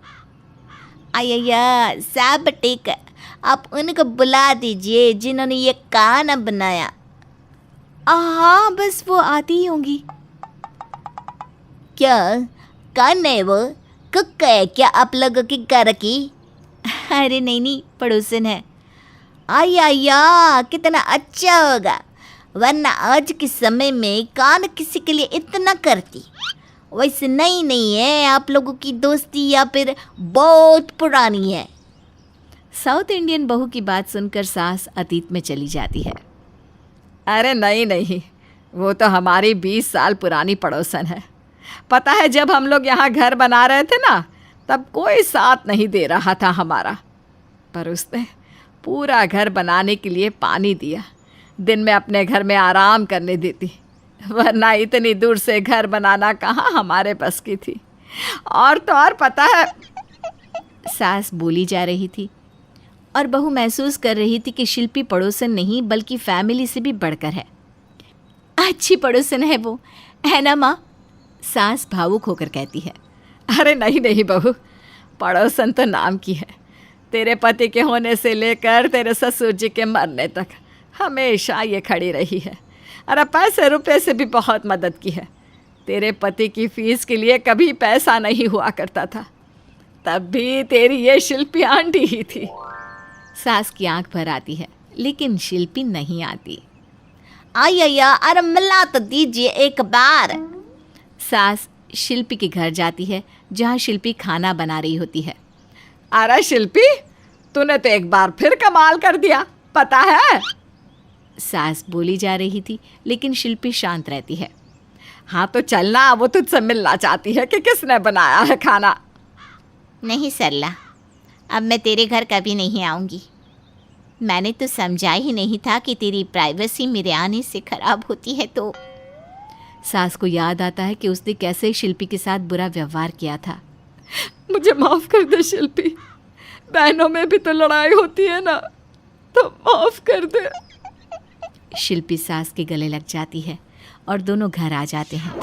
आया सब ठीक है। आप उनको बुला दीजिए जिन्होंने ये खाना बनाया। हाँ, बस वो आती ही होंगी। क्या कौन है वो? कुक है क्या आप लोगों की घर की? अरे नहीं, पड़ोसन है। आया कितना अच्छा होगा, वरना आज के समय में कौन किसी के लिए इतना करती। वैसे नहीं है आप लोगों की दोस्ती, या फिर बहुत पुरानी है। साउथ इंडियन बहू की बात सुनकर सास अतीत में चली जाती है। अरे नहीं, वो तो हमारी 20 साल पुरानी पड़ोसन है। पता है, जब हम लोग यहाँ घर बना रहे थे ना, तब कोई साथ नहीं दे रहा था हमारा, पर उसने पूरा घर बनाने के लिए पानी दिया। दिन में अपने घर में आराम करने देती, वरना इतनी दूर से घर बनाना कहाँ हमारे बस की थी। और तो और पता है, सास बोली जा रही थी और बहू महसूस कर रही थी कि शिल्पी पड़ोसन नहीं बल्कि फैमिली से भी बढ़कर है। अच्छी पड़ोसन है वो, है ना माँ? सास भावुक होकर कहती है। अरे नहीं नहीं बहू, पड़ोसन तो नाम की है। तेरे पति के होने से लेकर तेरे ससुर जी के मरने तक हमेशा ये खड़ी रही है। अरे पैसे रुपए से भी बहुत मदद की है। तेरे पति की फीस के लिए कभी पैसा नहीं हुआ करता था, तब भी तेरी ये शिल्पी आंटी ही थी। सास की आंख भर आती है लेकिन शिल्पी नहीं आती। आया अरे मिला तो दीजिए एक बार। सास शिल्पी के घर जाती है जहाँ शिल्पी खाना बना रही होती है। अरे शिल्पी, तूने तो एक बार फिर कमाल कर दिया, पता है? सास बोली जा रही थी लेकिन शिल्पी शांत रहती है। हाँ तो चलना, वो तुझसे मिलना चाहती है कि किसने बनाया है खाना। नहीं सरला, अब मैं तेरे घर कभी नहीं आऊँगी। मैंने तो समझा ही नहीं था कि तेरी प्राइवेसी मेरे आने से खराब होती है। तो सास को याद आता है कि उसने कैसे शिल्पी के साथ बुरा व्यवहार किया था। मुझे माफ कर दे शिल्पी, बहनों में भी तो लड़ाई होती है ना, तो माफ कर दे। शिल्पी सास के गले लग जाती है और दोनों घर आ जाते हैं।